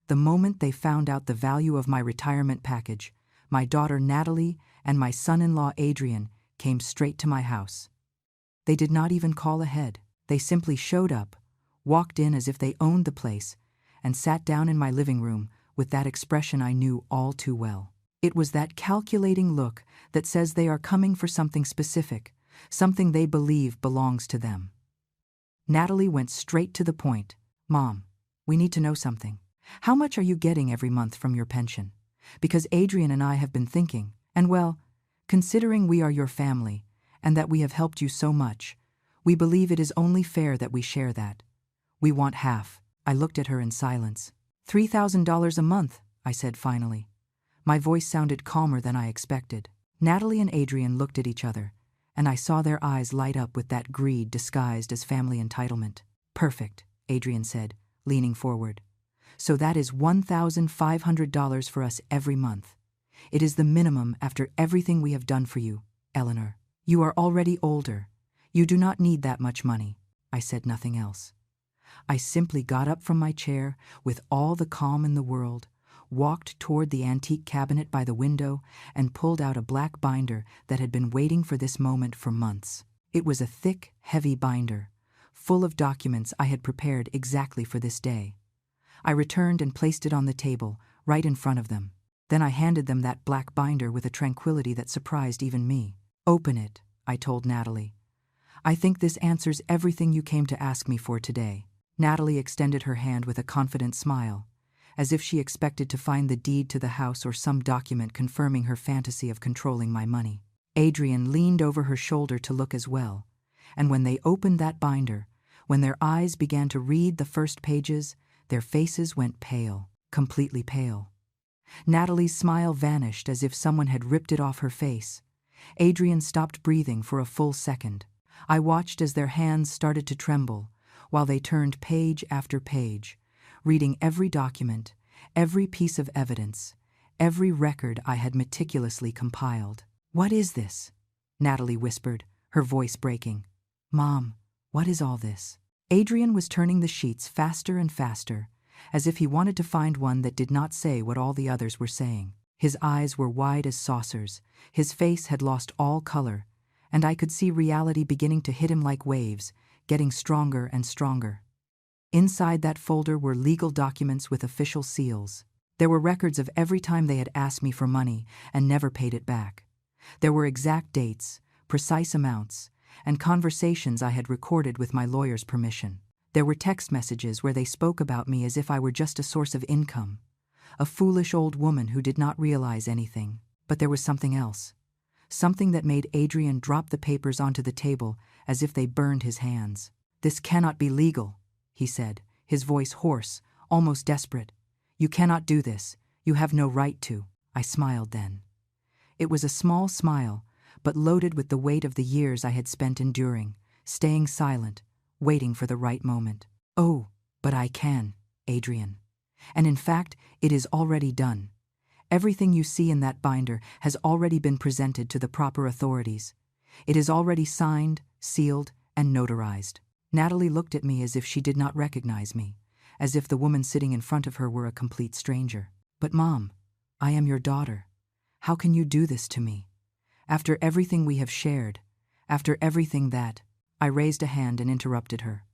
The moment they found out the value of my retirement package, my daughter Natalie and my son-in-law Adrian came straight to my house. They did not even call ahead. They simply showed up, walked in as if they owned the place, and sat down in my living room with that expression I knew all too well. It was that calculating look that says they are coming for something specific, something they believe belongs to them. Natalie went straight to the point. "Mom, we need to know something. How much are you getting every month from your pension? Because Adrian and I have been thinking, and well, considering we are your family, and that we have helped you so much, we believe it is only fair that we share that. We want half." I looked at her in silence. $3,000 a month, I said finally. My voice sounded calmer than I expected. Natalie and Adrian looked at each other, and I saw their eyes light up with that greed disguised as family entitlement. "Perfect," Adrian said, leaning forward. "So that is $1,500 for us every month. It is the minimum after everything we have done for you, Eleanor. You are already older. You do not need that much money." I said nothing else. I simply got up from my chair with all the calm in the world, walked toward the antique cabinet by the window, and pulled out a black binder that had been waiting for this moment for months. It was a thick, heavy binder, full of documents I had prepared exactly for this day. I returned and placed it on the table, right in front of them. Then I handed them that black binder with a tranquility that surprised even me. "Open it," I told Natalie. "I think this answers everything you came to ask me for today." Natalie extended her hand with a confident smile, as if she expected to find the deed to the house or some document confirming her fantasy of controlling my money. Adrian leaned over her shoulder to look as well, and when they opened that binder, when their eyes began to read the first pages, their faces went pale, completely pale. Natalie's smile vanished as if someone had ripped it off her face. Adrian stopped breathing for a full second. I watched as their hands started to tremble, while they turned page after page, reading every document, every piece of evidence, every record I had meticulously compiled. "What is this?" Natalie whispered, her voice breaking. "Mom, what is all this?" Adrian was turning the sheets faster and faster, as if he wanted to find one that did not say what all the others were saying. His eyes were wide as saucers, his face had lost all color, and I could see reality beginning to hit him like waves, getting stronger and stronger. Inside that folder were legal documents with official seals. There were records of every time they had asked me for money and never paid it back. There were exact dates, precise amounts, and conversations I had recorded with my lawyer's permission. There were text messages where they spoke about me as if I were just a source of income, a foolish old woman who did not realize anything. But there was something else, something that made Adrian drop the papers onto the table as if they burned his hands. "This cannot be legal," he said, his voice hoarse, almost desperate. "You cannot do this. You have no right to." I smiled then. It was a small smile, but loaded with the weight of the years I had spent enduring, staying silent, waiting for the right moment. "Oh, but I can, Adrian. And in fact, it is already done. Everything you see in that binder has already been presented to the proper authorities. It is already signed, sealed, and notarized." Natalie looked at me as if she did not recognize me, as if the woman sitting in front of her were a complete stranger. "But Mom, I am your daughter. How can you do this to me? After everything we have shared, after everything that—" I raised a hand and interrupted her.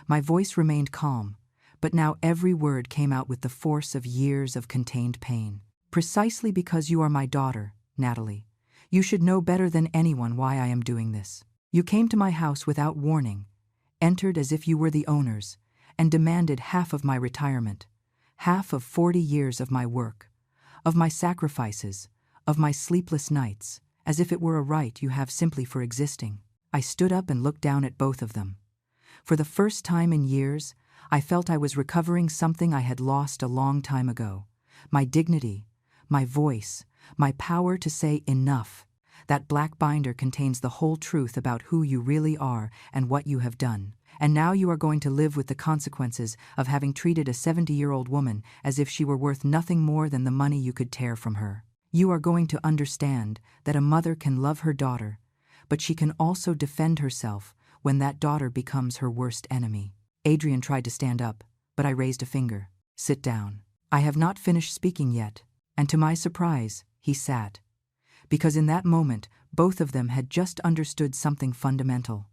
My voice remained calm, but now every word came out with the force of years of contained pain. "Precisely because you are my daughter, Natalie, you should know better than anyone why I am doing this. You came to my house without warning, entered as if you were the owners, and demanded half of my retirement, half of 40 years of my work, of my sacrifices, of my sleepless nights, as if it were a right you have simply for existing." I stood up and looked down at both of them. For the first time in years, I felt I was recovering something I had lost a long time ago. My dignity, my voice, my power to say enough. That black binder contains the whole truth about who you really are and what you have done. And now you are going to live with the consequences of having treated a 70-year-old woman as if she were worth nothing more than the money you could tear from her. You are going to understand that a mother can love her daughter, but she can also defend herself when that daughter becomes her worst enemy. Adrian tried to stand up, but I raised a finger. "Sit down." I have not finished speaking yet, and to my surprise, he sat. Because in that moment, both of them had just understood something fundamental.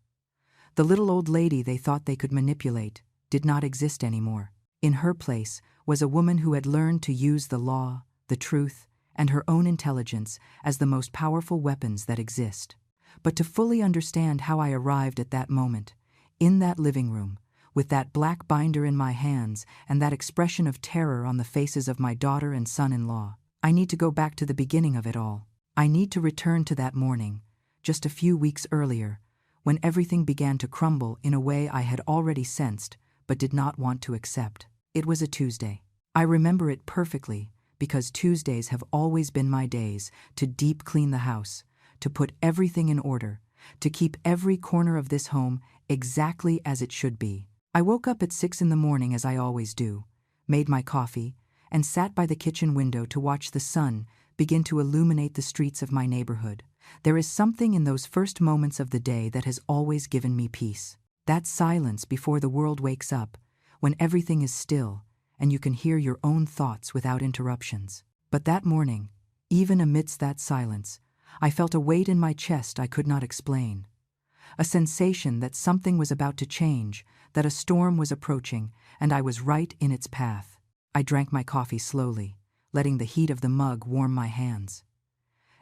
The little old lady they thought they could manipulate did not exist anymore. In her place was a woman who had learned to use the law, the truth, and her own intelligence as the most powerful weapons that exist. But to fully understand how I arrived at that moment, in that living room, with that black binder in my hands and that expression of terror on the faces of my daughter and son-in-law, I need to go back to the beginning of it all. I need to return to that morning, just a few weeks earlier, when everything began to crumble in a way I had already sensed but did not want to accept. It was a Tuesday. I remember it perfectly because Tuesdays have always been my days to deep clean the house, to put everything in order, to keep every corner of this home exactly as it should be. I woke up at 6 in the morning as I always do, made my coffee, and sat by the kitchen window to watch the sun begin to illuminate the streets of my neighborhood. There is something in those first moments of the day that has always given me peace. That silence before the world wakes up, when everything is still and you can hear your own thoughts without interruptions. But that morning, even amidst that silence, I felt a weight in my chest I could not explain. A sensation that something was about to change, that a storm was approaching, and I was right in its path. I drank my coffee slowly, letting the heat of the mug warm my hands.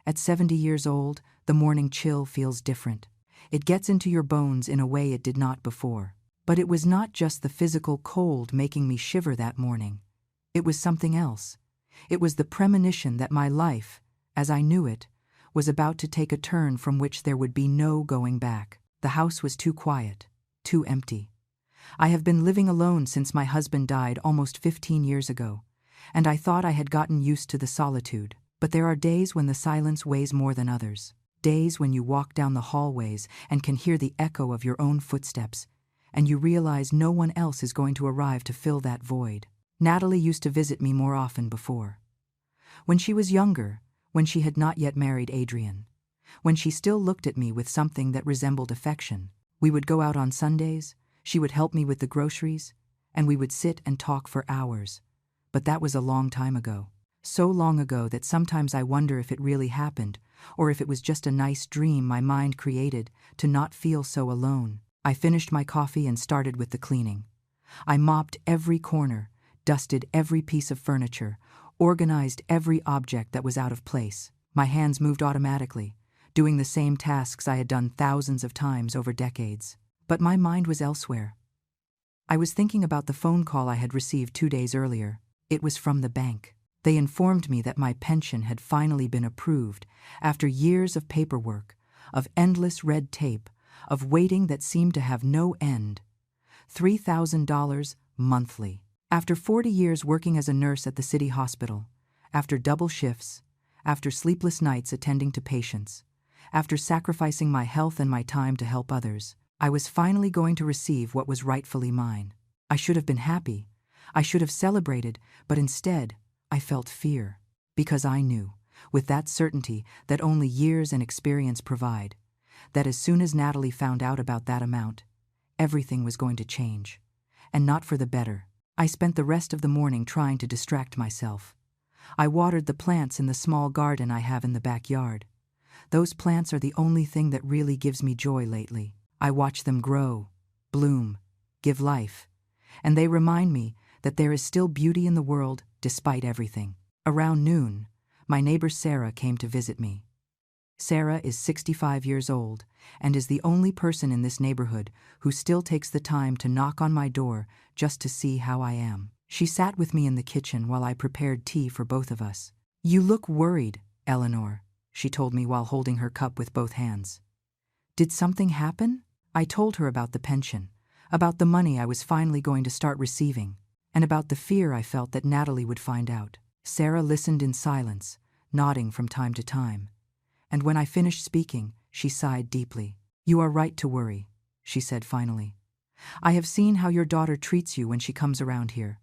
At 70 years old, the morning chill feels different. It gets into your bones in a way it did not before. But it was not just the physical cold making me shiver that morning. It was something else. It was the premonition that my life, as I knew it, was about to take a turn from which there would be no going back. The house was too quiet, too empty. I have been living alone since my husband died almost 15 years ago, and I thought I had gotten used to the solitude. But there are days when the silence weighs more than others. Days when you walk down the hallways and can hear the echo of your own footsteps, and you realize no one else is going to arrive to fill that void. Natalie used to visit me more often before. When she was younger, when she had not yet married Adrian, when she still looked at me with something that resembled affection, we would go out on Sundays, she would help me with the groceries, and we would sit and talk for hours. But that was a long time ago. So long ago that sometimes I wonder if it really happened, or if it was just a nice dream my mind created to not feel so alone. I finished my coffee and started with the cleaning. I mopped every corner, dusted every piece of furniture, organized every object that was out of place. My hands moved automatically, doing the same tasks I had done thousands of times over decades. But my mind was elsewhere. I was thinking about the phone call I had received 2 days earlier. It was from the bank. They informed me that my pension had finally been approved after years of paperwork, of endless red tape, of waiting that seemed to have no end. $3,000 monthly. After 40 years working as a nurse at the city hospital, after double shifts, after sleepless nights attending to patients, after sacrificing my health and my time to help others, I was finally going to receive what was rightfully mine. I should have been happy. I should have celebrated, but instead, I felt fear, because I knew, with that certainty that only years and experience provide, that as soon as Natalie found out about that amount, everything was going to change, and not for the better. I spent the rest of the morning trying to distract myself. I watered the plants in the small garden I have in the backyard. Those plants are the only thing that really gives me joy lately. I watch them grow, bloom, give life, and they remind me that there is still beauty in the world despite everything. Around noon, my neighbor Sarah came to visit me. Sarah is 65 years old and is the only person in this neighborhood who still takes the time to knock on my door just to see how I am. She sat with me in the kitchen while I prepared tea for both of us. "You look worried, Eleanor," she told me while holding her cup with both hands. "Did something happen?" I told her about the pension, about the money I was finally going to start receiving, and about the fear I felt that Natalie would find out. Sarah listened in silence, nodding from time to time. And when I finished speaking, she sighed deeply. "You are right to worry," she said finally. "I have seen how your daughter treats you when she comes around here.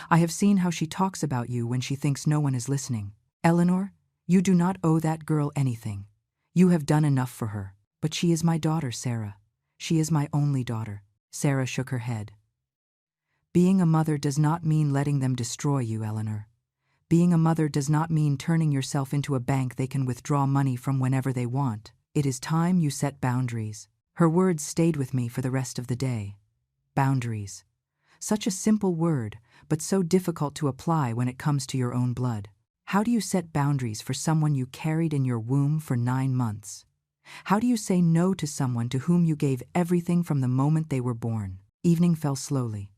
I have seen how she talks about you when she thinks no one is listening. Eleanor, you do not owe that girl anything. You have done enough for her. But she is my daughter, Sarah. She is my only daughter." Sarah shook her head. Being a mother does not mean letting them destroy you, Eleanor. Being a mother does not mean turning yourself into a bank they can withdraw money from whenever they want. It is time you set boundaries. Her words stayed with me for the rest of the day. Boundaries. Such a simple word, but so difficult to apply when it comes to your own blood. How do you set boundaries for someone you carried in your womb for 9 months? How do you say no to someone to whom you gave everything from the moment they were born? Evening fell slowly.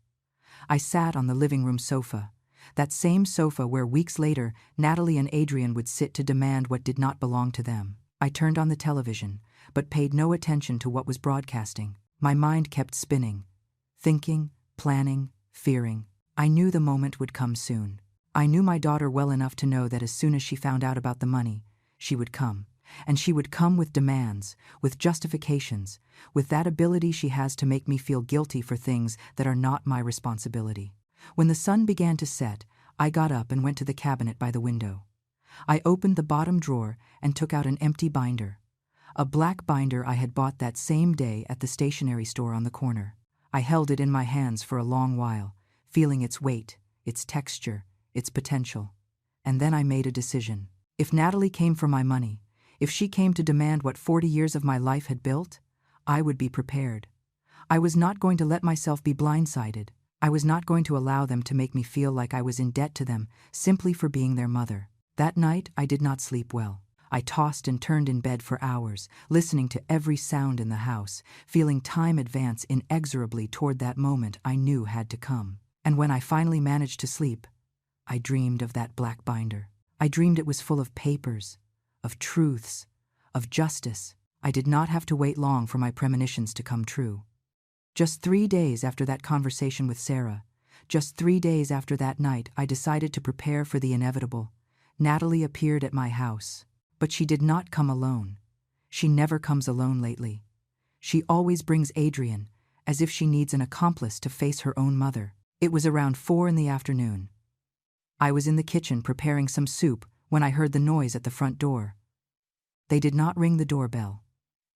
I sat on the living room sofa, that same sofa where weeks later Natalie and Adrian would sit to demand what did not belong to them. I turned on the television, but paid no attention to what was broadcasting. My mind kept spinning, thinking, planning, fearing. I knew the moment would come soon. I knew my daughter well enough to know that as soon as she found out about the money, she would come. And she would come with demands, with justifications, with that ability she has to make me feel guilty for things that are not my responsibility. When the sun began to set, I got up and went to the cabinet by the window. I opened the bottom drawer and took out an empty binder. A black binder I had bought that same day at the stationery store on the corner. I held it in my hands for a long while, feeling its weight, its texture, its potential. And then I made a decision. If Natalie came for my money, if she came to demand what 40 years of my life had built, I would be prepared. I was not going to let myself be blindsided. I was not going to allow them to make me feel like I was in debt to them simply for being their mother. That night, I did not sleep well. I tossed and turned in bed for hours, listening to every sound in the house, feeling time advance inexorably toward that moment I knew had to come. And when I finally managed to sleep, I dreamed of that black binder. I dreamed it was full of papers, of truths, of justice. I did not have to wait long for my premonitions to come true. Just 3 days after that conversation with Sarah, just 3 days after that night, I decided to prepare for the inevitable. Natalie appeared at my house. But she did not come alone. She never comes alone lately. She always brings Adrian, as if she needs an accomplice to face her own mother. It was around 4 in the afternoon. I was in the kitchen preparing some soup when I heard the noise at the front door. They did not ring the doorbell.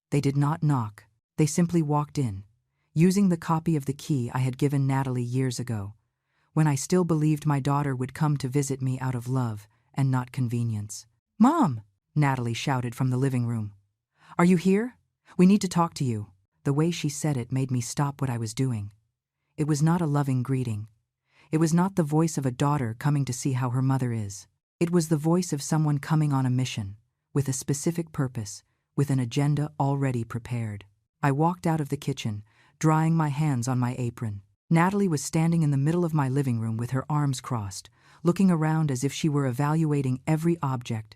They did not knock. They simply walked in, using the copy of the key I had given Natalie years ago, when I still believed my daughter would come to visit me out of love and not convenience. "Mom!" Natalie shouted from the living room. "Are you here? We need to talk to you." The way she said it made me stop what I was doing. It was not a loving greeting. It was not the voice of a daughter coming to see how her mother is. It was the voice of someone coming on a mission, with a specific purpose, with an agenda already prepared. I walked out of the kitchen, drying my hands on my apron. Natalie was standing in the middle of my living room with her arms crossed, looking around as if she were evaluating every object,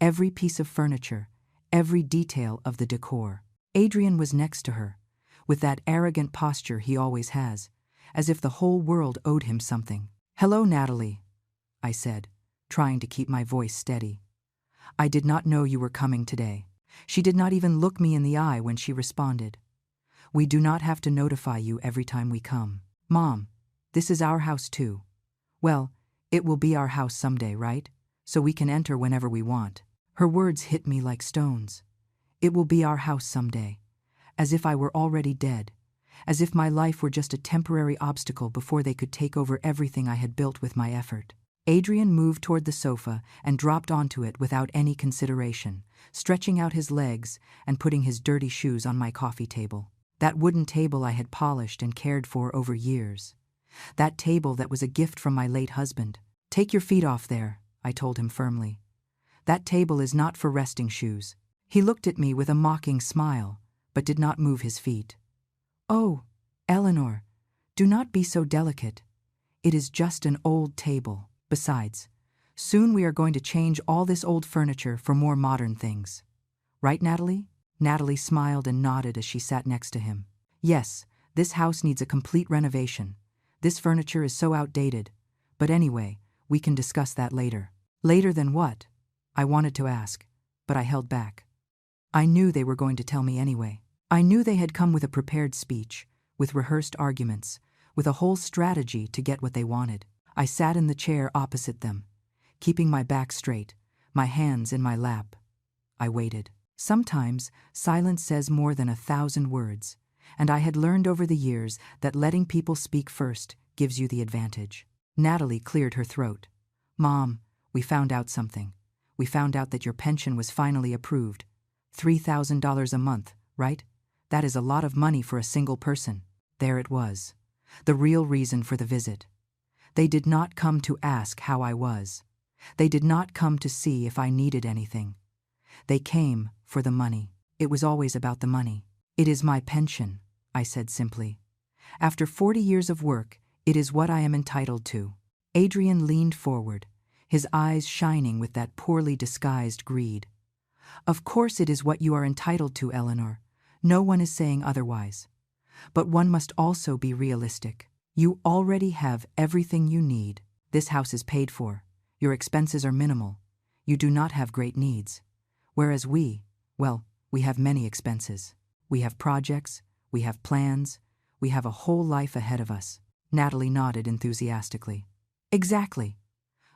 every piece of furniture, every detail of the decor. Adrian was next to her, with that arrogant posture he always has, as if the whole world owed him something. "Hello, Natalie," I said, trying to keep my voice steady. "I did not know you were coming today." She did not even look me in the eye when she responded. "We do not have to notify you every time we come." "Mom, this is our house too." "Well, it will be our house someday, right? So we can enter whenever we want." Her words hit me like stones. It will be our house someday. As if I were already dead. As if my life were just a temporary obstacle before they could take over everything I had built with my effort. Adrian moved toward the sofa and dropped onto it without any consideration, stretching out his legs and putting his dirty shoes on my coffee table. That wooden table I had polished and cared for over years. That table that was a gift from my late husband. "Take your feet off there," I told him firmly. "That table is not for resting shoes." He looked at me with a mocking smile, but did not move his feet. "Oh, Eleanor, do not be so delicate. It is just an old table. Besides, soon we are going to change all this old furniture for more modern things. Right, Natalie?" Natalie smiled and nodded as she sat next to him. "Yes, this house needs a complete renovation. This furniture is so outdated. But anyway, we can discuss that later." "Later than what?" I wanted to ask, but I held back. I knew they were going to tell me anyway. I knew they had come with a prepared speech, with rehearsed arguments, with a whole strategy to get what they wanted. I sat in the chair opposite them, keeping my back straight, my hands in my lap. I waited. Sometimes silence says more than 1,000 words, and I had learned over the years that letting people speak first gives you the advantage. Natalie cleared her throat. Mom, we found out something. We found out that your pension was finally approved. $3,000 a month, right? That is a lot of money for a single person. There it was. The real reason for the visit. They did not come to ask how I was. They did not come to see if I needed anything. They came for the money. It was always about the money. It is my pension, I said simply. After 40 years of work, it is what I am entitled to. Adrian leaned forward, his eyes shining with that poorly disguised greed. Of course it is what you are entitled to, Eleanor. No one is saying otherwise. But one must also be realistic. You already have everything you need. This house is paid for. Your expenses are minimal. You do not have great needs. Whereas we have many expenses. We have projects, we have plans, we have a whole life ahead of us. Natalie nodded enthusiastically. Exactly.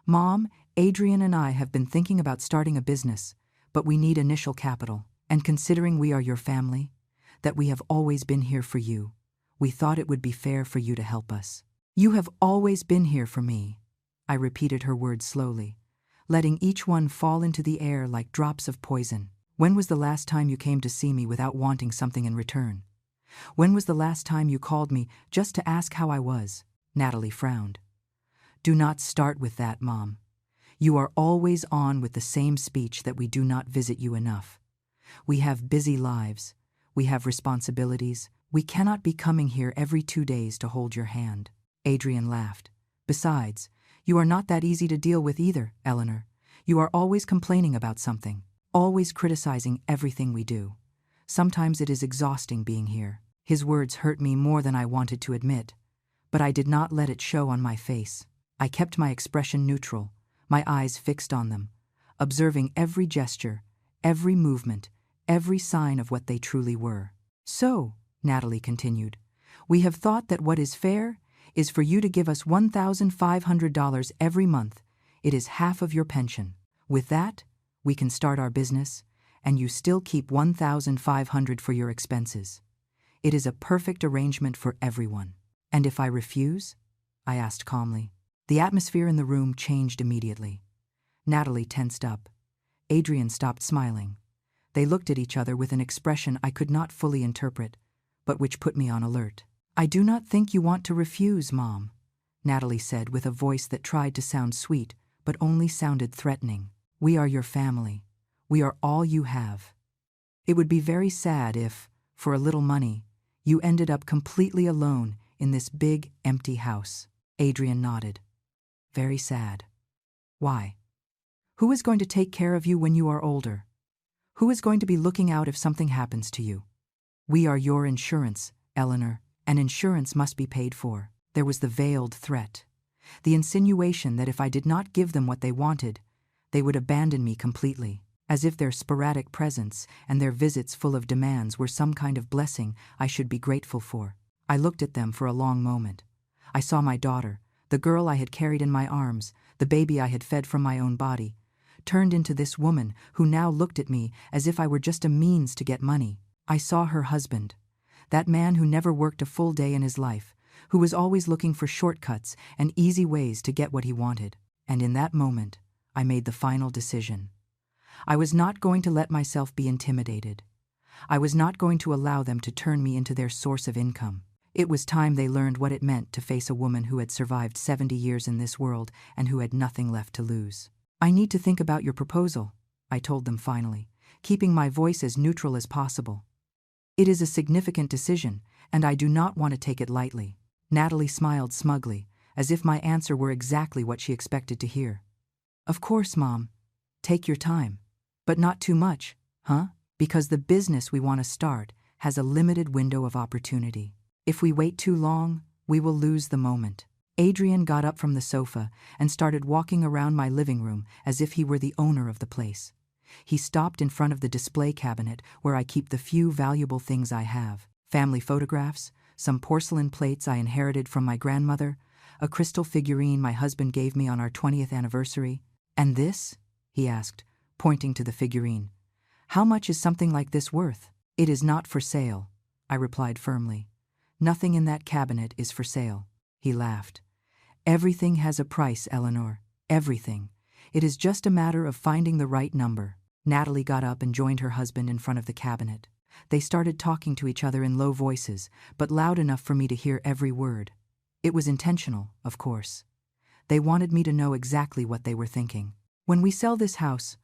Mom, Adrian and I have been thinking about starting a business, but we need initial capital. And considering we are your family, that we have always been here for you, we thought it would be fair for you to help us. You have always been here for me. I repeated her words slowly, letting each one fall into the air like drops of poison. When was the last time you came to see me without wanting something in return? When was the last time you called me just to ask how I was? Natalie frowned. Do not start with that, Mom. You are always on with the same speech that we do not visit you enough. We have busy lives. We have responsibilities. We cannot be coming here every 2 days to hold your hand. Adrian laughed. Besides, you are not that easy to deal with either, Eleanor. You are always complaining about something, always criticizing everything we do. Sometimes it is exhausting being here. His words hurt me more than I wanted to admit, but I did not let it show on my face. I kept my expression neutral, my eyes fixed on them, observing every gesture, every movement, every sign of what they truly were. So, Natalie continued, we have thought that what is fair is for you to give us $1,500 every month. It is half of your pension. With that, we can start our business, and you still keep $1,500 for your expenses. It is a perfect arrangement for everyone. And if I refuse? I asked calmly. The atmosphere in the room changed immediately. Natalie tensed up. Adrian stopped smiling. They looked at each other with an expression I could not fully interpret, but which put me on alert. I do not think you want to refuse, Mom, Natalie said with a voice that tried to sound sweet, but only sounded threatening. We are your family. We are all you have. It would be very sad if, for a little money, you ended up completely alone in this big, empty house. Adrian nodded. Very sad. Why? Who is going to take care of you when you are older? Who is going to be looking out if something happens to you? We are your insurance, Eleanor, and insurance must be paid for. There was the veiled threat, the insinuation that if I did not give them what they wanted, they would abandon me completely, as if their sporadic presence and their visits full of demands were some kind of blessing I should be grateful for. I looked at them for a long moment. I saw my daughter, the girl I had carried in my arms, the baby I had fed from my own body, turned into this woman who now looked at me as if I were just a means to get money. I saw her husband, that man who never worked a full day in his life, who was always looking for shortcuts and easy ways to get what he wanted. And in that moment, I made the final decision. I was not going to let myself be intimidated. I was not going to allow them to turn me into their source of income. It was time they learned what it meant to face a woman who had survived 70 years in this world and who had nothing left to lose. I need to think about your proposal, I told them finally, keeping my voice as neutral as possible. It is a significant decision, and I do not want to take it lightly. Natalie smiled smugly, as if my answer were exactly what she expected to hear. Of course, Mom. Take your time. But not too much, huh? Because the business we want to start has a limited window of opportunity. If we wait too long, we will lose the moment. Adrian got up from the sofa and started walking around my living room as if he were the owner of the place. He stopped in front of the display cabinet where I keep the few valuable things I have. Family photographs, some porcelain plates I inherited from my grandmother, a crystal figurine my husband gave me on our 20th anniversary. And this? He asked, pointing to the figurine. How much is something like this worth? It is not for sale, I replied firmly. Nothing in that cabinet is for sale. He laughed. Everything has a price, Eleanor. Everything. It is just a matter of finding the right number. Natalie got up and joined her husband in front of the cabinet. They started talking to each other in low voices, but loud enough for me to hear every word. It was intentional, of course. They wanted me to know exactly what they were thinking. When we sell this house,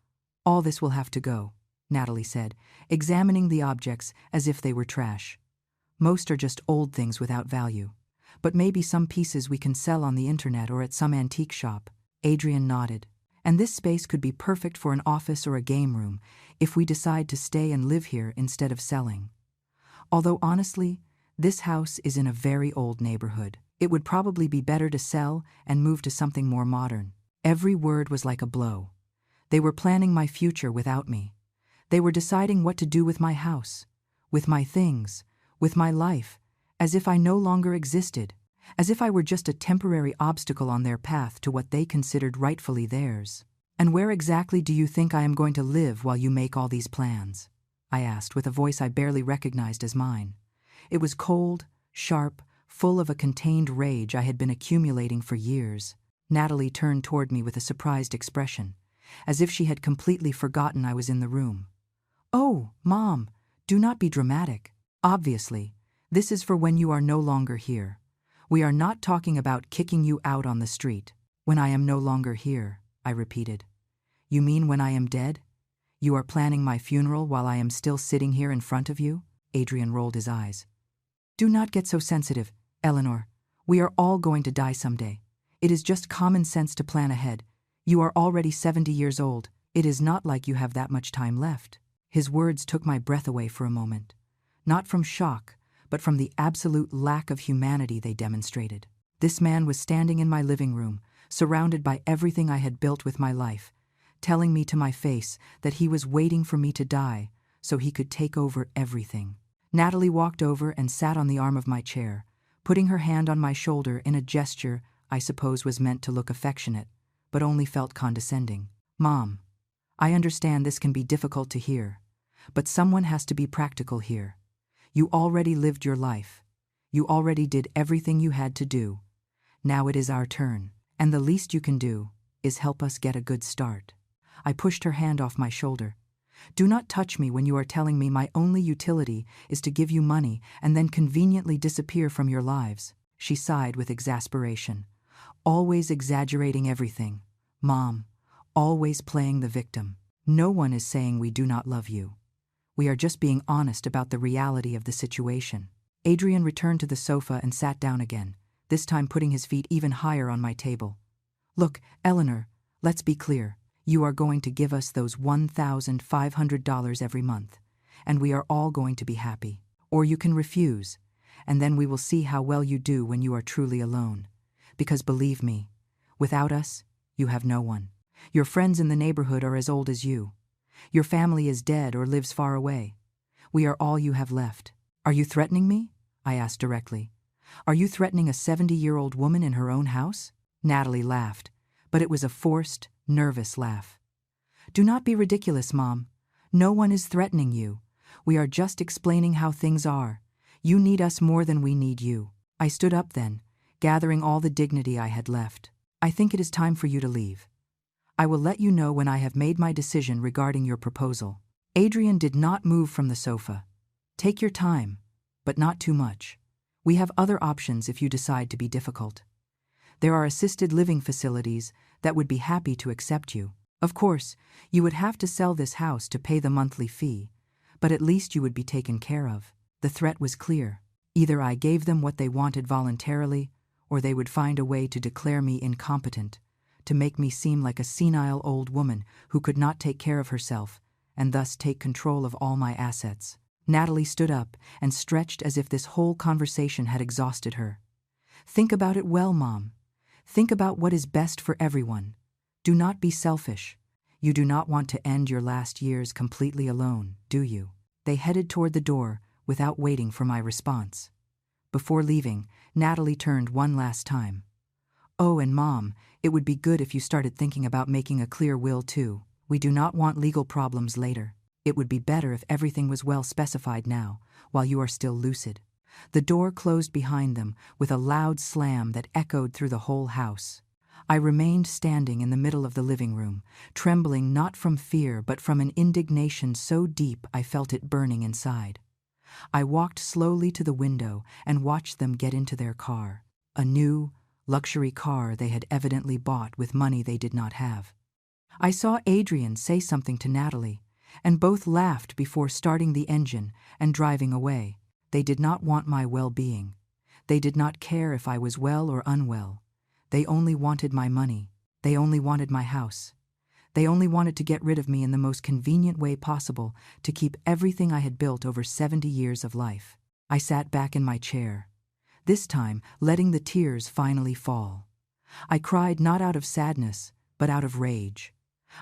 all this will have to go, Natalie said, examining the objects as if they were trash. Most are just old things without value. But maybe some pieces we can sell on the internet or at some antique shop. Adrian nodded. And this space could be perfect for an office or a game room if we decide to stay and live here instead of selling. Although honestly, this house is in a very old neighborhood. It would probably be better to sell and move to something more modern. Every word was like a blow. They were planning my future without me. They were deciding what to do with my house, with my things, with my life, as if I no longer existed, as if I were just a temporary obstacle on their path to what they considered rightfully theirs. And where exactly do you think I am going to live while you make all these plans? I asked with a voice I barely recognized as mine. It was cold, sharp, full of a contained rage I had been accumulating for years. Natalie turned toward me with a surprised expression, as if she had completely forgotten I was in the room. Oh, Mom, do not be dramatic. Obviously, this is for when you are no longer here. We are not talking about kicking you out on the street. When I am no longer here, I repeated. You mean when I am dead? You are planning my funeral while I am still sitting here in front of you? Adrian rolled his eyes. Do not get so sensitive, Eleanor. We are all going to die someday. It is just common sense to plan ahead. You are already 70 years old. It is not like you have that much time left. His words took my breath away for a moment. Not from shock, but from the absolute lack of humanity they demonstrated. This man was standing in my living room, surrounded by everything I had built with my life, telling me to my face that he was waiting for me to die so he could take over everything. Natalie walked over and sat on the arm of my chair, putting her hand on my shoulder in a gesture I suppose was meant to look affectionate, but only felt condescending. Mom, I understand this can be difficult to hear, but someone has to be practical here. You already lived your life. You already did everything you had to do. Now it is our turn, and the least you can do is help us get a good start. I pushed her hand off my shoulder. Do not touch me when you are telling me my only utility is to give you money and then conveniently disappear from your lives. She sighed with exasperation. Always exaggerating everything. Mom, always playing the victim. No one is saying we do not love you. We are just being honest about the reality of the situation. Adrian returned to the sofa and sat down again, this time putting his feet even higher on my table. Look, Eleanor, let's be clear. You are going to give us those $1,500 every month, and we are all going to be happy. Or you can refuse, and then we will see how well you do when you are truly alone. Because believe me, without us, you have no one. Your friends in the neighborhood are as old as you. Your family is dead or lives far away. We are all you have left. Are you threatening me? I asked directly. Are you threatening a 70-year-old woman in her own house? Natalie laughed, but it was a forced, nervous laugh. Do not be ridiculous, Mom. No one is threatening you. We are just explaining how things are. You need us more than we need you. I stood up then, gathering all the dignity I had left. I think it is time for you to leave. I will let you know when I have made my decision regarding your proposal. Adrian did not move from the sofa. Take your time, but not too much. We have other options if you decide to be difficult. There are assisted living facilities that would be happy to accept you. Of course, you would have to sell this house to pay the monthly fee, but at least you would be taken care of. The threat was clear. Either I gave them what they wanted voluntarily, or they would find a way to declare me incompetent, to make me seem like a senile old woman who could not take care of herself, and thus take control of all my assets. Natalie stood up and stretched as if this whole conversation had exhausted her. Think about it well, Mom. Think about what is best for everyone. Do not be selfish. You do not want to end your last years completely alone, do you? They headed toward the door without waiting for my response. Before leaving, Natalie turned one last time. Oh, and Mom, it would be good if you started thinking about making a clear will too. We do not want legal problems later. It would be better if everything was well specified now, while you are still lucid. The door closed behind them with a loud slam that echoed through the whole house. I remained standing in the middle of the living room, trembling not from fear but from an indignation so deep I felt it burning inside. I walked slowly to the window and watched them get into their car, a new, luxury car they had evidently bought with money they did not have. I saw Adrian say something to Natalie, and both laughed before starting the engine and driving away. They did not want my well-being. They did not care if I was well or unwell. They only wanted my money. They only wanted my house. They only wanted to get rid of me in the most convenient way possible to keep everything I had built over 70 years of life. I sat back in my chair, this time letting the tears finally fall. I cried not out of sadness, but out of rage.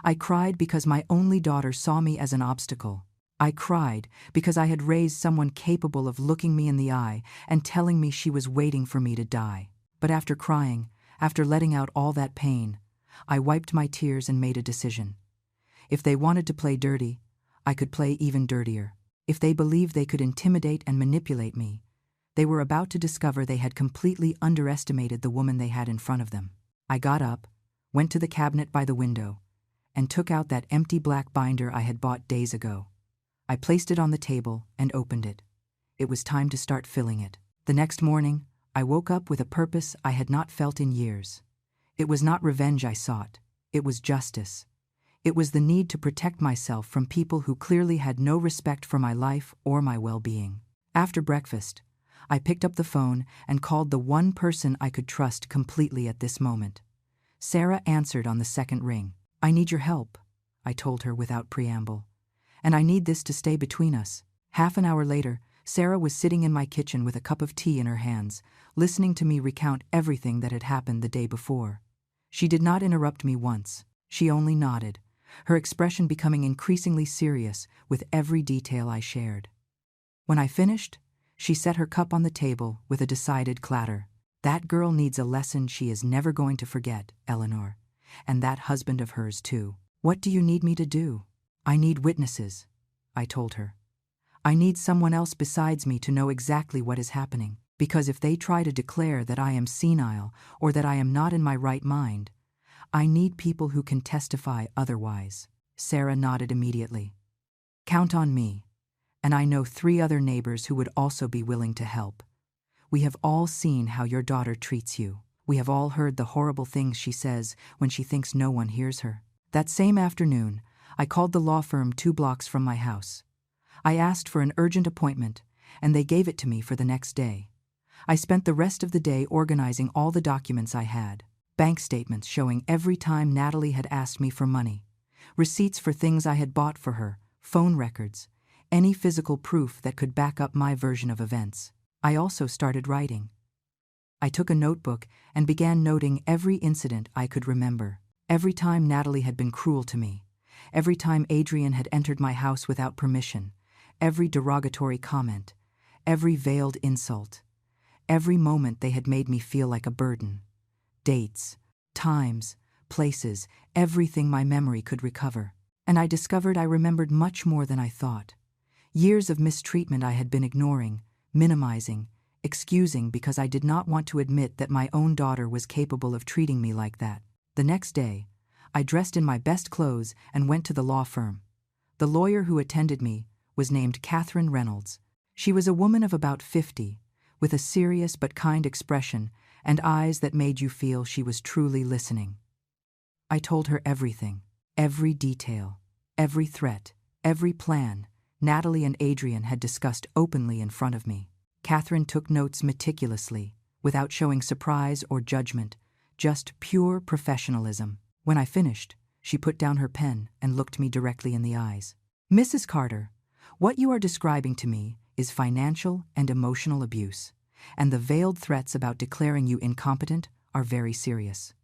I cried because my only daughter saw me as an obstacle. I cried because I had raised someone capable of looking me in the eye and telling me she was waiting for me to die. But after crying, after letting out all that pain, I wiped my tears and made a decision. If they wanted to play dirty, I could play even dirtier. If they believed they could intimidate and manipulate me, they were about to discover they had completely underestimated the woman they had in front of them. I got up, went to the cabinet by the window, and took out that empty black binder I had bought days ago. I placed it on the table and opened it. It was time to start filling it. The next morning, I woke up with a purpose I had not felt in years. It was not revenge I sought. It was justice. It was the need to protect myself from people who clearly had no respect for my life or my well-being. After breakfast, I picked up the phone and called the one person I could trust completely at this moment. Sarah answered on the second ring. "I need your help," I told her without preamble. "And I need this to stay between us." Half an hour later, Sarah was sitting in my kitchen with a cup of tea in her hands, listening to me recount everything that had happened the day before. She did not interrupt me once. She only nodded, her expression becoming increasingly serious with every detail I shared. When I finished, she set her cup on the table with a decided clatter. "That girl needs a lesson she is never going to forget, Eleanor. And that husband of hers, too. What do you need me to do?" "I need witnesses," I told her. "I need someone else besides me to know exactly what is happening, because if they try to declare that I am senile or that I am not in my right mind, I need people who can testify otherwise." Sarah nodded immediately. "Count on me, and I know 3 other neighbors who would also be willing to help. We have all seen how your daughter treats you. We have all heard the horrible things she says when she thinks no one hears her." That same afternoon, I called the law firm 2 blocks from my house. I asked for an urgent appointment, and they gave it to me for the next day. I spent the rest of the day organizing all the documents I had. Bank statements showing every time Natalie had asked me for money, receipts for things I had bought for her, phone records, any physical proof that could back up my version of events. I also started writing. I took a notebook and began noting every incident I could remember. Every time Natalie had been cruel to me, every time Adrian had entered my house without permission, every derogatory comment, every veiled insult, every moment they had made me feel like a burden. Dates, times, places, everything my memory could recover. And I discovered I remembered much more than I thought. Years of mistreatment I had been ignoring, minimizing, excusing because I did not want to admit that my own daughter was capable of treating me like that. The next day, I dressed in my best clothes and went to the law firm. The lawyer who attended me was named Catherine Reynolds. She was a woman of about 50, with a serious but kind expression and eyes that made you feel she was truly listening. I told her everything, every detail, every threat, every plan Natalie and Adrian had discussed openly in front of me. Catherine took notes meticulously, without showing surprise or judgment, just pure professionalism. When I finished, she put down her pen and looked me directly in the eyes. "Mrs. Carter, what you are describing to me is financial and emotional abuse, and the veiled threats about declaring you incompetent are very serious.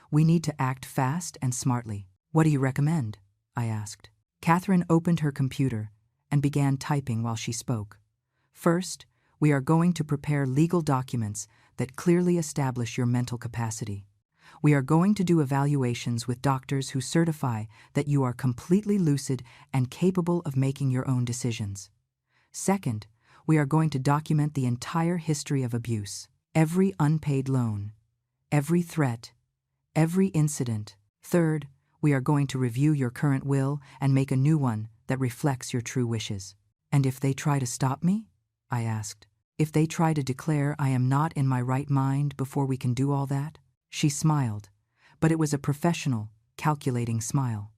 We need to act fast and smartly." "What do you recommend?" I asked. Catherine opened her computer and began typing while she spoke. "First, we are going to prepare legal documents that clearly establish your mental capacity. We are going to do evaluations with doctors who certify that you are completely lucid and capable of making your own decisions. Second, we are going to document the entire history of abuse. Every unpaid loan, every threat, every incident. Third, we are going to review your current will and make a new one that reflects your true wishes. And if they try to stop me? I asked. If they try to declare I am not in my right mind before we can do all that? She smiled, but it was a professional, calculating smile.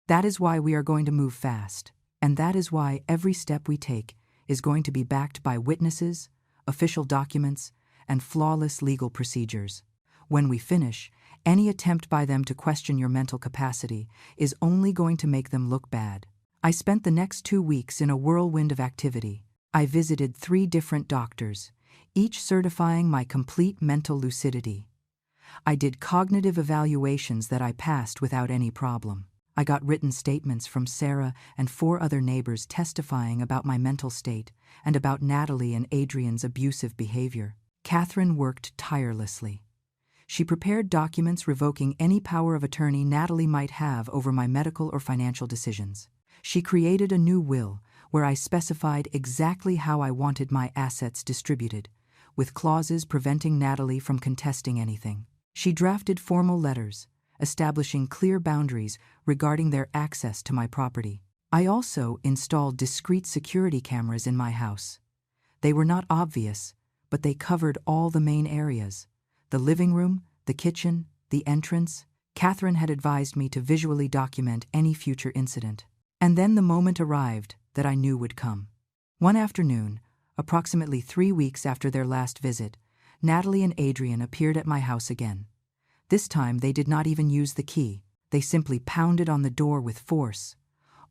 That is why we are going to move fast, and that is why every step we take is going to be backed by witnesses, official documents, and flawless legal procedures. When we finish, any attempt by them to question your mental capacity is only going to make them look bad. I spent the next 2 weeks in a whirlwind of activity. I visited 3 different doctors, each certifying my complete mental lucidity. I did cognitive evaluations that I passed without any problem. I got written statements from Sarah and 4 other neighbors testifying about my mental state and about Natalie and Adrian's abusive behavior. Catherine worked tirelessly. She prepared documents revoking any power of attorney Natalie might have over my medical or financial decisions. She created a new will where I specified exactly how I wanted my assets distributed, with clauses preventing Natalie from contesting anything. She drafted formal letters, establishing clear boundaries regarding their access to my property. I also installed discreet security cameras in my house. They were not obvious, but they covered all the main areas: the living room, the kitchen, the entrance. Catherine had advised me to visually document any future incident. And then the moment arrived that I knew would come. One afternoon, approximately 3 weeks after their last visit, Natalie and Adrian appeared at my house again. This time they did not even use the key. They simply pounded on the door with force,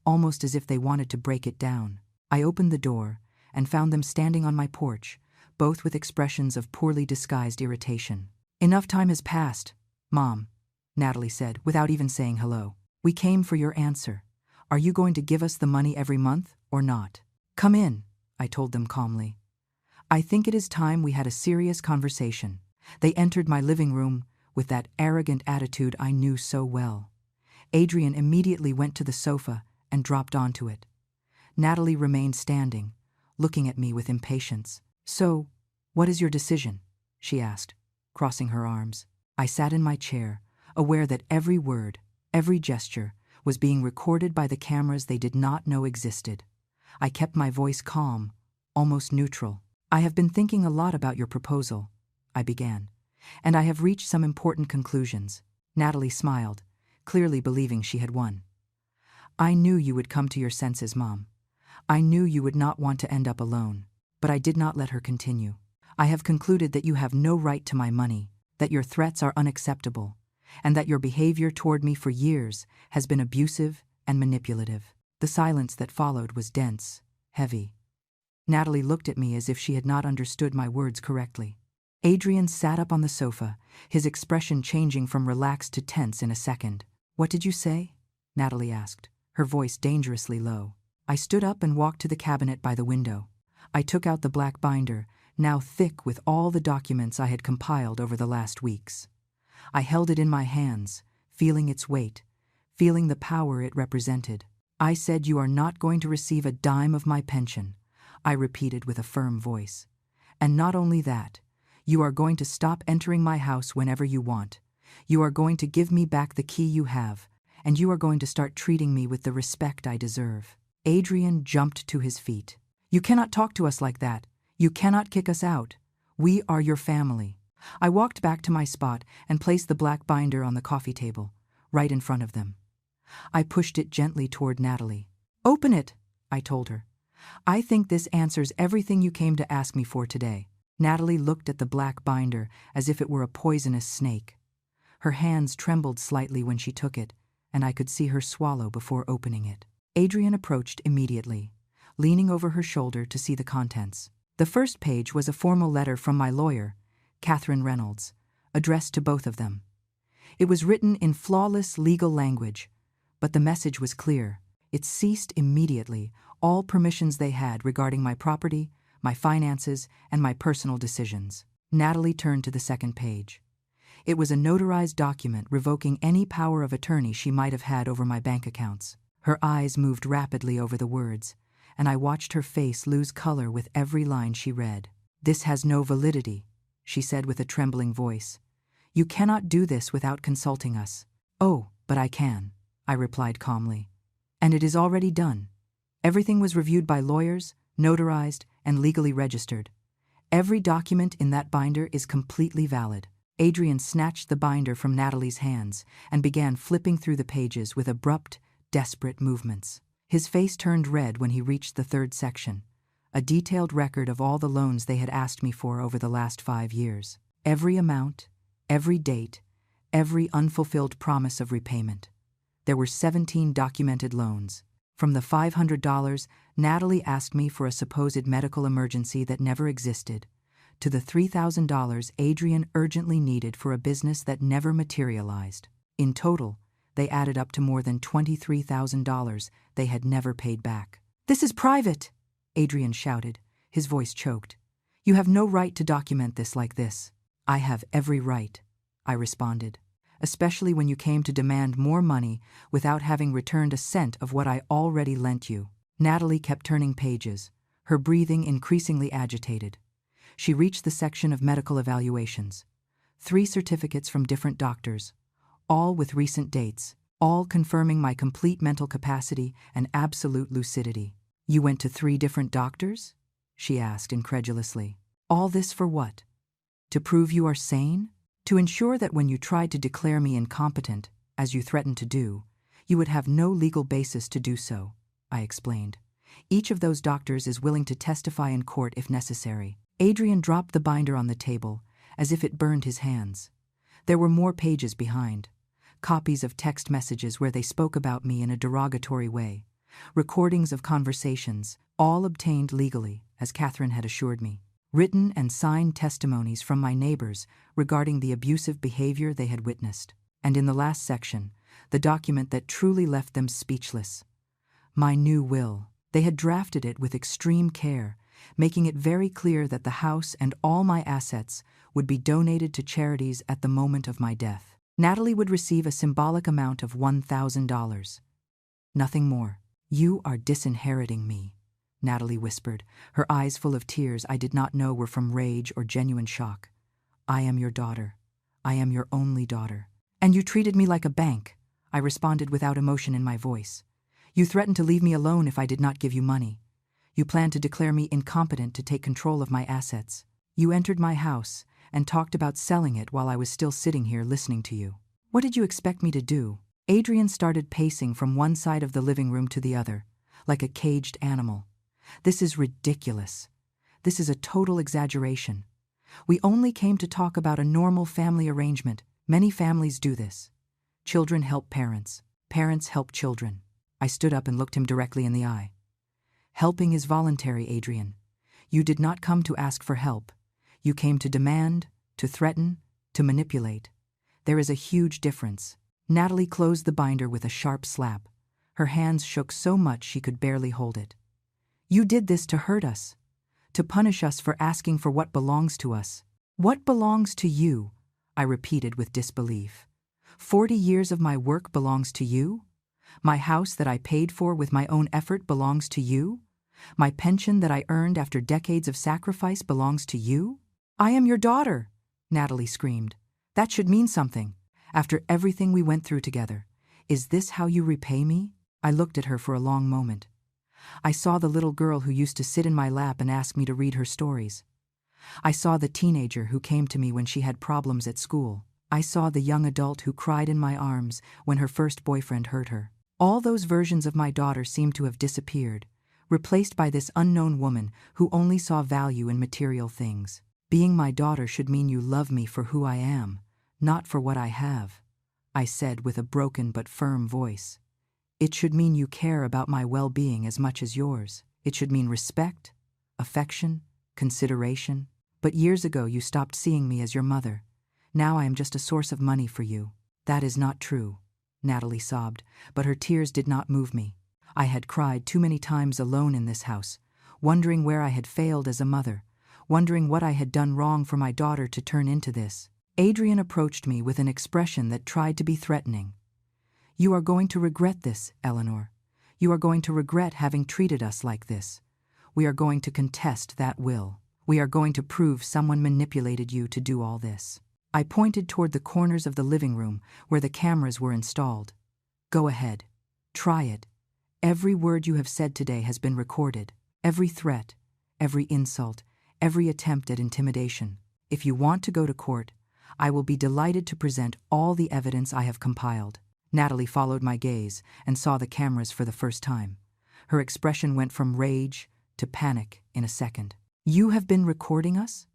almost as if they wanted to break it down. I opened the door and found them standing on my porch, both with expressions of poorly disguised irritation. "Enough time has passed, Mom," Natalie said, without even saying hello. "We came for your answer. Are you going to give us the money every month or not?" "Come in," I told them calmly. "I think it is time we had a serious conversation." They entered my living room with that arrogant attitude I knew so well. Adrian immediately went to the sofa and dropped onto it. Natalie remained standing, looking at me with impatience. "So, what is your decision?" she asked, crossing her arms. I sat in my chair, aware that every word, every gesture, was being recorded by the cameras they did not know existed. I kept my voice calm, almost neutral. "I have been thinking a lot about your proposal," I began, "and I have reached some important conclusions." Natalie smiled, clearly believing she had won. "I knew you would come to your senses, Mom. I knew you would not want to end up alone." But I did not let her continue. "I have concluded that you have no right to my money, that your threats are unacceptable, and that your behavior toward me for years has been abusive and manipulative." The silence that followed was dense, heavy. Natalie looked at me as if she had not understood my words correctly. Adrian sat up on the sofa, his expression changing from relaxed to tense in a second. "What did you say?" Natalie asked, her voice dangerously low. I stood up and walked to the cabinet by the window. I took out the black binder, now thick with all the documents I had compiled over the last weeks. I held it in my hands, feeling its weight, feeling the power it represented. "I said you are not going to receive a dime of my pension," I repeated with a firm voice. "And not only that, you are going to stop entering my house whenever you want. You are going to give me back the key you have, and you are going to start treating me with the respect I deserve." Adrian jumped to his feet. "You cannot talk to us like that. You cannot kick us out. We are your family." I walked back to my spot and placed the black binder on the coffee table, right in front of them. I pushed it gently toward Natalie. "Open it," I told her. "I think this answers everything you came to ask me for today." Natalie looked at the black binder as if it were a poisonous snake. Her hands trembled slightly when she took it, and I could see her swallow before opening it. Adrian approached immediately, leaning over her shoulder to see the contents. The first page was a formal letter from my lawyer, Catherine Reynolds, addressed to both of them. It was written in flawless legal language, but the message was clear. It ceased immediately all permissions they had regarding my property, my finances, and my personal decisions. Natalie turned to the second page. It was a notarized document revoking any power of attorney she might have had over my bank accounts. Her eyes moved rapidly over the words, and I watched her face lose color with every line she read. "This has no validity," she said with a trembling voice. "You cannot do this without consulting us." "Oh, but I can," I replied calmly. "And it is already done. Everything was reviewed by lawyers, notarized, and legally registered. Every document in that binder is completely valid." Adrian snatched the binder from Natalie's hands and began flipping through the pages with abrupt, desperate movements. His face turned red when he reached the third section, a detailed record of all the loans they had asked me for over the last 5 years. Every amount, every date, every unfulfilled promise of repayment. There were 17 documented loans. From the $500 Natalie asked me for a supposed medical emergency that never existed, to the $3,000 Adrian urgently needed for a business that never materialized. In total, they added up to more than $23,000 they had never paid back. "This is private," Adrian shouted, his voice choked. "You have no right to document this like this." "I have every right," I responded, "especially when you came to demand more money without having returned a cent of what I already lent you." Natalie kept turning pages, her breathing increasingly agitated. She reached the section of medical evaluations. 3 certificates from different doctors, all with recent dates, all confirming my complete mental capacity and absolute lucidity. "You went to 3 different doctors?" she asked incredulously. "All this for what? To prove you are sane? To ensure that when you tried to declare me incompetent, as you threatened to do, you would have no legal basis to do so," I explained. "Each of those doctors is willing to testify in court if necessary." Adrian dropped the binder on the table, as if it burned his hands. There were more pages behind, copies of text messages where they spoke about me in a derogatory way, recordings of conversations, all obtained legally, as Catherine had assured me, written and signed testimonies from my neighbors regarding the abusive behavior they had witnessed. And in the last section, the document that truly left them speechless. My new will. They had drafted it with extreme care, making it very clear that the house and all my assets would be donated to charities at the moment of my death. Natalie would receive a symbolic amount of $1,000. Nothing more. "You are disinheriting me," Natalie whispered, her eyes full of tears I did not know were from rage or genuine shock. "I am your daughter. I am your only daughter." "And you treated me like a bank," I responded without emotion in my voice. "You threatened to leave me alone if I did not give you money. You planned to declare me incompetent to take control of my assets. You entered my house and talked about selling it while I was still sitting here listening to you. What did you expect me to do?" Adrian started pacing from one side of the living room to the other, like a caged animal. "This is ridiculous. This is a total exaggeration. We only came to talk about a normal family arrangement. Many families do this. Children help parents. Parents help children." I stood up and looked him directly in the eye. "Helping is voluntary, Adrian. You did not come to ask for help. You came to demand, to threaten, to manipulate. There is a huge difference." Natalie closed the binder with a sharp slap. Her hands shook so much she could barely hold it. "You did this to hurt us, to punish us for asking for what belongs to us." "What belongs to you?" I repeated with disbelief. 40 years of my work belongs to you? My house that I paid for with my own effort belongs to you? My pension that I earned after decades of sacrifice belongs to you? "I am your daughter," Natalie screamed. "That should mean something. After everything we went through together, is this how you repay me?" I looked at her for a long moment. I saw the little girl who used to sit in my lap and ask me to read her stories. I saw the teenager who came to me when she had problems at school. I saw the young adult who cried in my arms when her first boyfriend hurt her. All those versions of my daughter seemed to have disappeared, replaced by this unknown woman who only saw value in material things. "Being my daughter should mean you love me for who I am, not for what I have," I said with a broken but firm voice. "It should mean you care about my well-being as much as yours. It should mean respect, affection, consideration. But years ago you stopped seeing me as your mother. Now I am just a source of money for you." "That is not true," Natalie sobbed, but her tears did not move me. I had cried too many times alone in this house, wondering where I had failed as a mother, wondering what I had done wrong for my daughter to turn into this. Adrian approached me with an expression that tried to be threatening. "You are going to regret this, Eleanor. You are going to regret having treated us like this. We are going to contest that will. We are going to prove someone manipulated you to do all this." I pointed toward the corners of the living room where the cameras were installed. "Go ahead. Try it. Every word you have said today has been recorded. Every threat, every insult, every attempt at intimidation. If you want to go to court, I will be delighted to present all the evidence I have compiled." Natalie followed my gaze and saw the cameras for the first time. Her expression went from rage to panic in a second. "You have been recording us?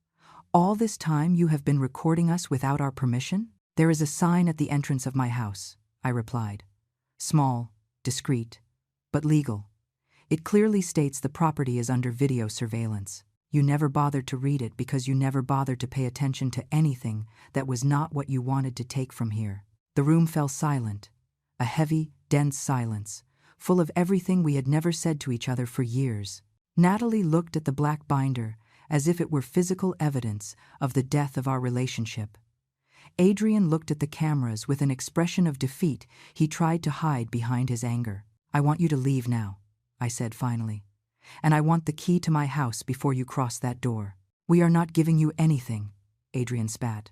All this time you have been recording us without our permission?" "There is a sign at the entrance of my house," I replied. "Small, discreet, but legal. It clearly states the property is under video surveillance. You never bothered to read it because you never bothered to pay attention to anything that was not what you wanted to take from here." The room fell silent, a heavy, dense silence, full of everything we had never said to each other for years. Natalie looked at the black binder as if it were physical evidence of the death of our relationship. Adrian looked at the cameras with an expression of defeat he tried to hide behind his anger. "I want you to leave now," I said finally. "And I want the key to my house before you cross that door." "We are not giving you anything," Adrian spat.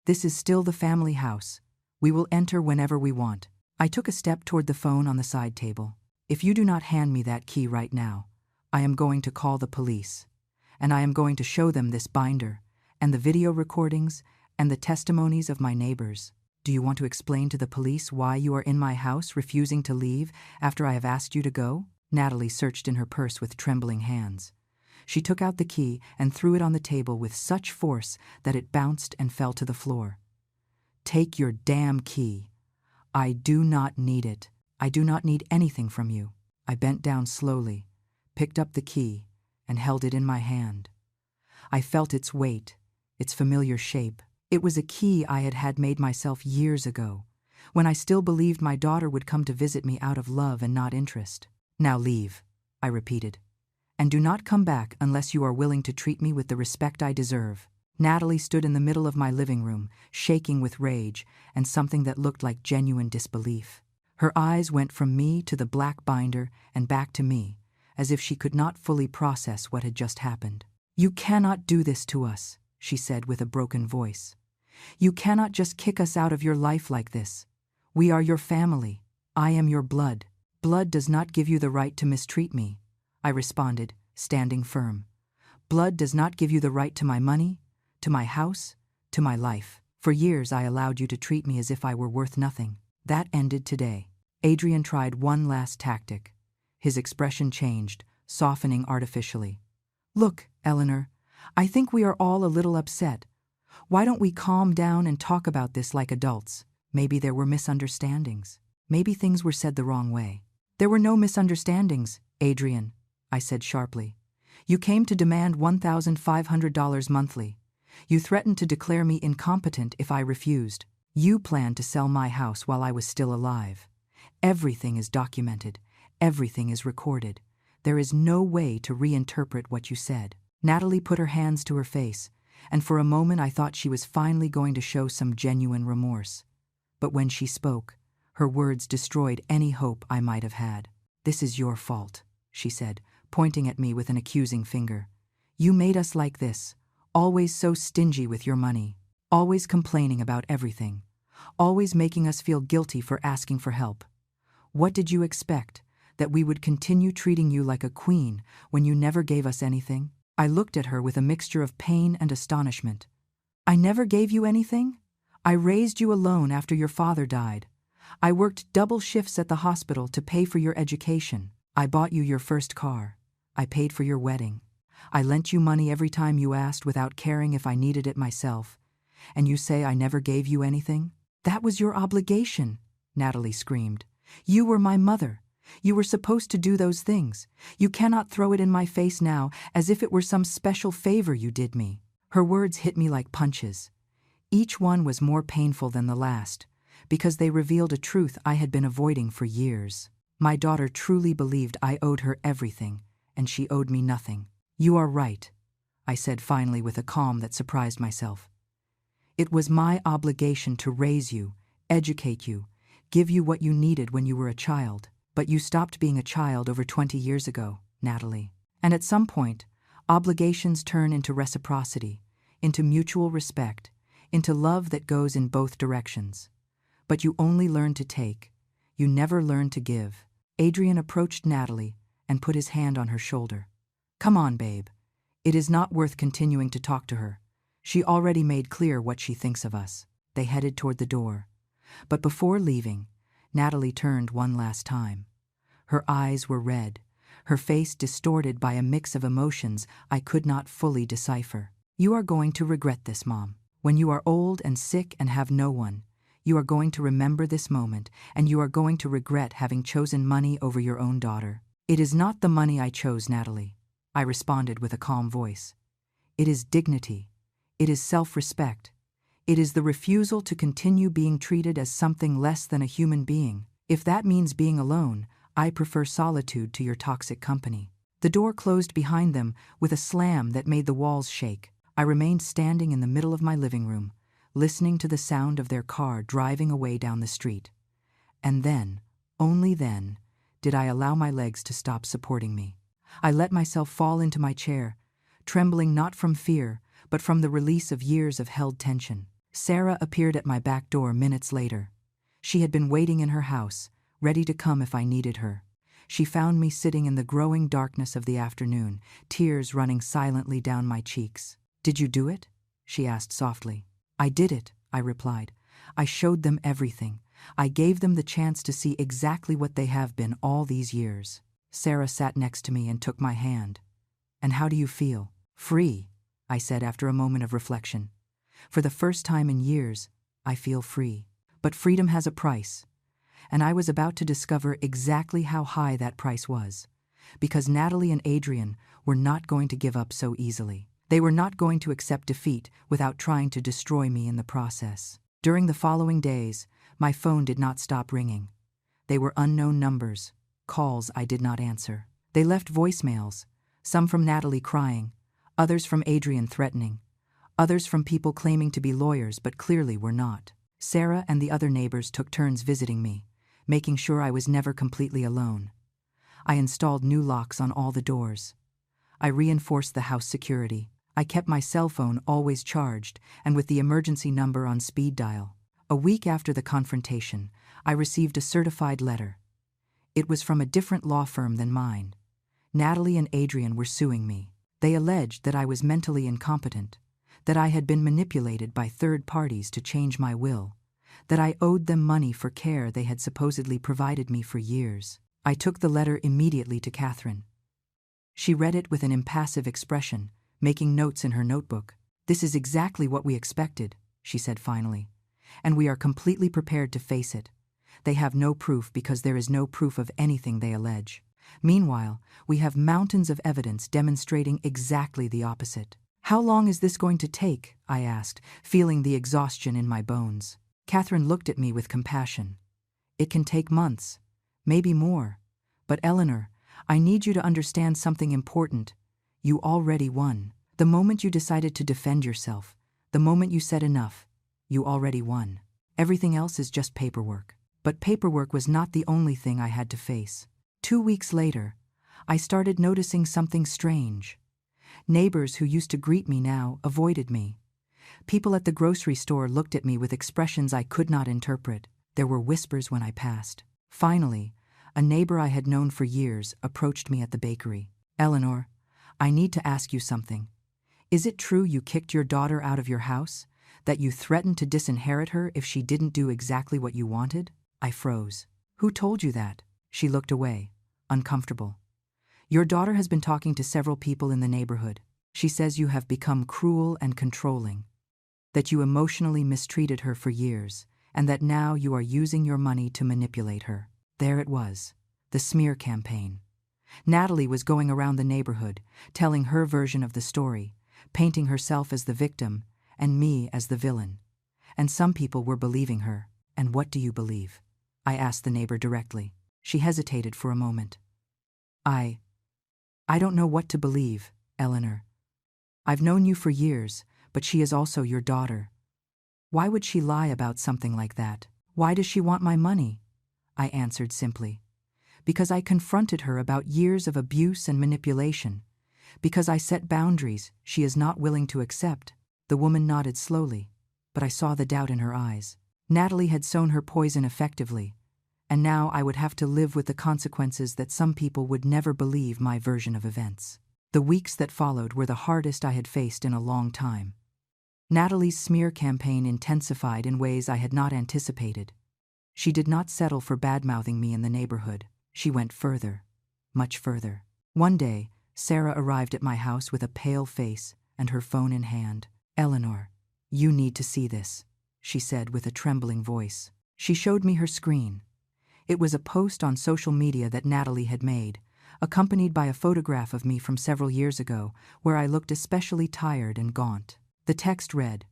"This is still the family house. We will enter whenever we want." I took a step toward the phone on the side table. "If you do not hand me that key right now, I am going to call the police. And I am going to show them this binder, and the video recordings, and the testimonies of my neighbors. Do you want to explain to the police why you are in my house refusing to leave after I have asked you to go?" Natalie searched in her purse with trembling hands. She took out the key and threw it on the table with such force that it bounced and fell to the floor. "Take your damn key. I do not need it. I do not need anything from you." I bent down slowly, picked up the key, and held it in my hand. I felt its weight, its familiar shape. It was a key I had made myself years ago, when I still believed my daughter would come to visit me out of love and not interest. "Now leave," I repeated, "and do not come back unless you are willing to treat me with the respect I deserve." Natalie stood in the middle of my living room, shaking with rage and something that looked like genuine disbelief. Her eyes went from me to the black binder and back to me, as if she could not fully process what had just happened. "You cannot do this to us," she said with a broken voice. "You cannot just kick us out of your life like this. We are your family. I am your blood." "Blood does not give you the right to mistreat me," I responded, standing firm. "Blood does not give you the right to my money, to my house, to my life. For years I allowed you to treat me as if I were worth nothing. That ended today." Adrian tried one last tactic. His expression changed, softening artificially. "Look, Eleanor, I think we are all a little upset. Why don't we calm down and talk about this like adults? Maybe there were misunderstandings. Maybe things were said the wrong way." "There were no misunderstandings, Adrian," I said sharply. "You came to demand $1,500 monthly. You threatened to declare me incompetent if I refused. You planned to sell my house while I was still alive. Everything is documented. Everything is recorded. There is no way to reinterpret what you said." Natalie put her hands to her face, and for a moment I thought she was finally going to show some genuine remorse. But when she spoke, her words destroyed any hope I might have had. "This is your fault," she said, pointing at me with an accusing finger. "You made us like this, always so stingy with your money, always complaining about everything, always making us feel guilty for asking for help. What did you expect, that we would continue treating you like a queen when you never gave us anything?" I looked at her with a mixture of pain and astonishment. "I never gave you anything? I raised you alone after your father died. I worked double shifts at the hospital to pay for your education. I bought you your first car. I paid for your wedding. I lent you money every time you asked without caring if I needed it myself. And you say I never gave you anything? That was your obligation," Natalie screamed. "You were my mother. You were supposed to do those things. You cannot throw it in my face now as if it were some special favor you did me." Her words hit me like punches. Each one was more painful than the last, because they revealed a truth I had been avoiding for years. My daughter truly believed I owed her everything, and she owed me nothing. "You are right," I said finally with a calm that surprised myself. "It was my obligation to raise you, educate you, give you what you needed when you were a child. But you stopped being a child over 20 years ago, Natalie. And at some point, obligations turn into reciprocity, into mutual respect, into love that goes in both directions. But you only learn to take. You never learn to give. Adrian approached Natalie and put his hand on her shoulder. Come on, babe. It is not worth continuing to talk to her. She already made clear what she thinks of us. They headed toward the door. But before leaving, Natalie turned one last time. Her eyes were red, her face distorted by a mix of emotions I could not fully decipher. You are going to regret this, Mom. When you are old and sick and have no one, you are going to remember this moment, and you are going to regret having chosen money over your own daughter. It is not the money I chose, Natalie, I responded with a calm voice. It is dignity. It is self-respect. It is the refusal to continue being treated as something less than a human being. If that means being alone, I prefer solitude to your toxic company. The door closed behind them with a slam that made the walls shake. I remained standing in the middle of my living room, listening to the sound of their car driving away down the street. And then, only then, did I allow my legs to stop supporting me. I let myself fall into my chair, trembling not from fear, but from the release of years of held tension. Sarah appeared at my back door minutes later. She had been waiting in her house, ready to come if I needed her. She found me sitting in the growing darkness of the afternoon, tears running silently down my cheeks. Did you do it? She asked softly. I did it, I replied. I showed them everything. I gave them the chance to see exactly what they have been all these years. Sarah sat next to me and took my hand. And how do you feel? Free, I said after a moment of reflection. For the first time in years, I feel free. But freedom has a price. And I was about to discover exactly how high that price was. Because Natalie and Adrian were not going to give up so easily. They were not going to accept defeat without trying to destroy me in the process. During the following days, my phone did not stop ringing. They were unknown numbers, calls I did not answer. They left voicemails, some from Natalie crying, others from Adrian threatening, others from people claiming to be lawyers but clearly were not. Sarah and the other neighbors took turns visiting me, making sure I was never completely alone. I installed new locks on all the doors. I reinforced the house security. I kept my cell phone always charged and with the emergency number on speed dial. A week after the confrontation, I received a certified letter. It was from a different law firm than mine. Natalie and Adrian were suing me. They alleged that I was mentally incompetent, that I had been manipulated by third parties to change my will, that I owed them money for care they had supposedly provided me for years. I took the letter immediately to Catherine. She read it with an impassive expression, making notes in her notebook. This is exactly what we expected, she said finally, and we are completely prepared to face it. They have no proof because there is no proof of anything they allege. Meanwhile, we have mountains of evidence demonstrating exactly the opposite. How long is this going to take? I asked, feeling the exhaustion in my bones. Catherine looked at me with compassion. It can take months, maybe more. But Eleanor, I need you to understand something important. You already won. The moment you decided to defend yourself, the moment you said enough, you already won. Everything else is just paperwork. But paperwork was not the only thing I had to face. 2 weeks later, I started noticing something strange. Neighbors who used to greet me now avoided me. People at the grocery store looked at me with expressions I could not interpret. There were whispers when I passed. Finally, a neighbor I had known for years approached me at the bakery. Eleanor, I need to ask you something. Is it true you kicked your daughter out of your house? That you threatened to disinherit her if she didn't do exactly what you wanted? I froze. Who told you that? She looked away, uncomfortable. Your daughter has been talking to several people in the neighborhood. She says you have become cruel and controlling, that you emotionally mistreated her for years, and that now you are using your money to manipulate her. There it was, the smear campaign. Natalie was going around the neighborhood, telling her version of the story, painting herself as the victim and me as the villain. And some people were believing her. And what do you believe? I asked the neighbor directly. She hesitated for a moment. I don't know what to believe, Eleanor. I've known you for years, but she is also your daughter. Why would she lie about something like that? Why does she want my money? I answered simply. because I confronted her about years of abuse and manipulation, because I set boundaries she is not willing to accept. The woman nodded slowly, but I saw the doubt in her eyes. Natalie had sown her poison effectively, and now I would have to live with the consequences that some people would never believe my version of events. The weeks that followed were the hardest I had faced in a long time. Natalie's smear campaign intensified in ways I had not anticipated. She did not settle for badmouthing me in the neighborhood. She went further, much further. One day, Sarah arrived at my house with a pale face and her phone in hand. "Eleanor, you need to see this," she said with a trembling voice. She showed me her screen. It was a post on social media that Natalie had made, accompanied by a photograph of me from several years ago, where I looked especially tired and gaunt. The text read,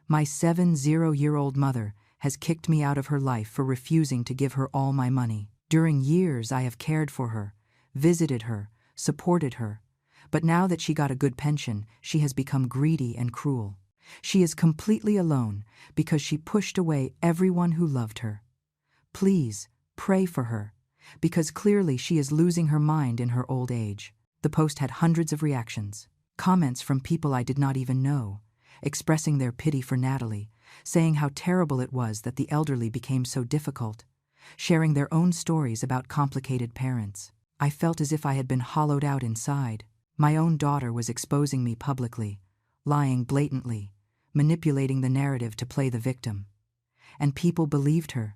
"My 70-year-old mother has kicked me out of her life for refusing to give her all my money. During years I have cared for her, visited her, supported her, but now that she got a good pension, she has become greedy and cruel. She is completely alone because she pushed away everyone who loved her. Please pray for her, because clearly she is losing her mind in her old age." The post had hundreds of reactions, comments from people I did not even know, expressing their pity for Natalie, saying how terrible it was that the elderly became so difficult, sharing their own stories about complicated parents. I felt as if I had been hollowed out inside. My own daughter was exposing me publicly, lying blatantly, manipulating the narrative to play the victim. And people believed her.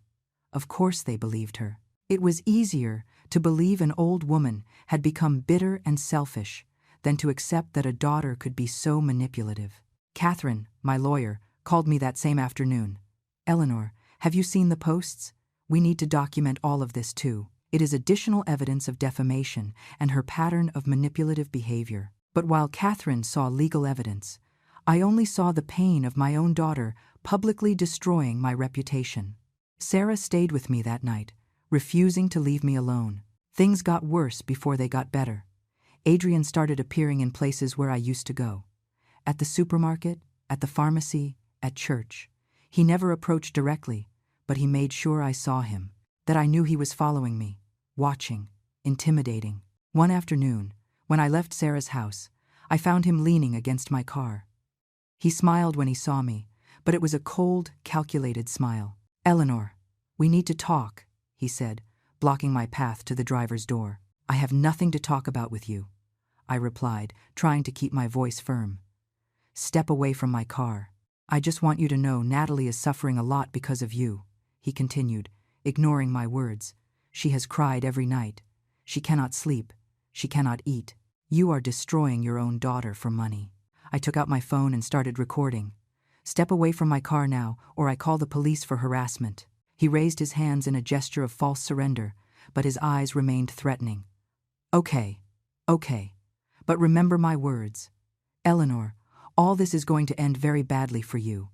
Of course they believed her. It was easier to believe an old woman had become bitter and selfish than to accept that a daughter could be so manipulative. Catherine, my lawyer, called me that same afternoon. "Eleanor, have you seen the posts? We need to document all of this too. It is additional evidence of defamation and her pattern of manipulative behavior." But while Catherine saw legal evidence, I only saw the pain of my own daughter publicly destroying my reputation. Sarah stayed with me that night, refusing to leave me alone. Things got worse before they got better. Adrian started appearing in places where I used to go. At the supermarket, at the pharmacy, at church. He never approached directly, but he made sure I saw him, that I knew he was following me, watching, intimidating. One afternoon, when I left Sarah's house, I found him leaning against my car. He smiled when he saw me, but it was a cold, calculated smile. "Eleanor, we need to talk," he said, blocking my path to the driver's door. "I have nothing to talk about with you," I replied, trying to keep my voice firm. "Step away from my car. I just want you to know Natalie is suffering a lot because of you," he continued, ignoring my words. "She has cried every night. She cannot sleep. She cannot eat. You are destroying your own daughter for money." I took out my phone and started recording. "Step away from my car now, or I call the police for harassment." He raised his hands in a gesture of false surrender, but his eyes remained threatening. Okay, but remember my words. Eleanor, all this is going to end very badly for you.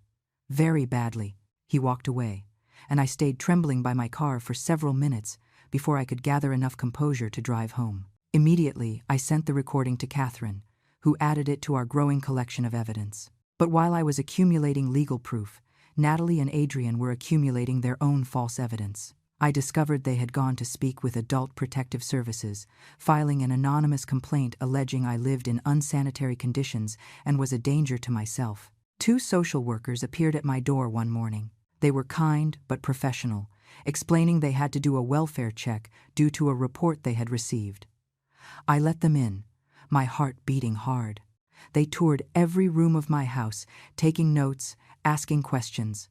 Very badly." He walked away, and I stayed trembling by my car for several minutes before I could gather enough composure to drive home. Immediately, I sent the recording to Catherine, who added it to our growing collection of evidence. But while I was accumulating legal proof, Natalie and Adrian were accumulating their own false evidence. I discovered they had gone to speak with Adult Protective Services, filing an anonymous complaint alleging I lived in unsanitary conditions and was a danger to myself. 2 social workers appeared at my door one morning. They were kind but professional, explaining they had to do a welfare check due to a report they had received. I let them in, my heart beating hard. They toured every room of my house, taking notes, asking questions.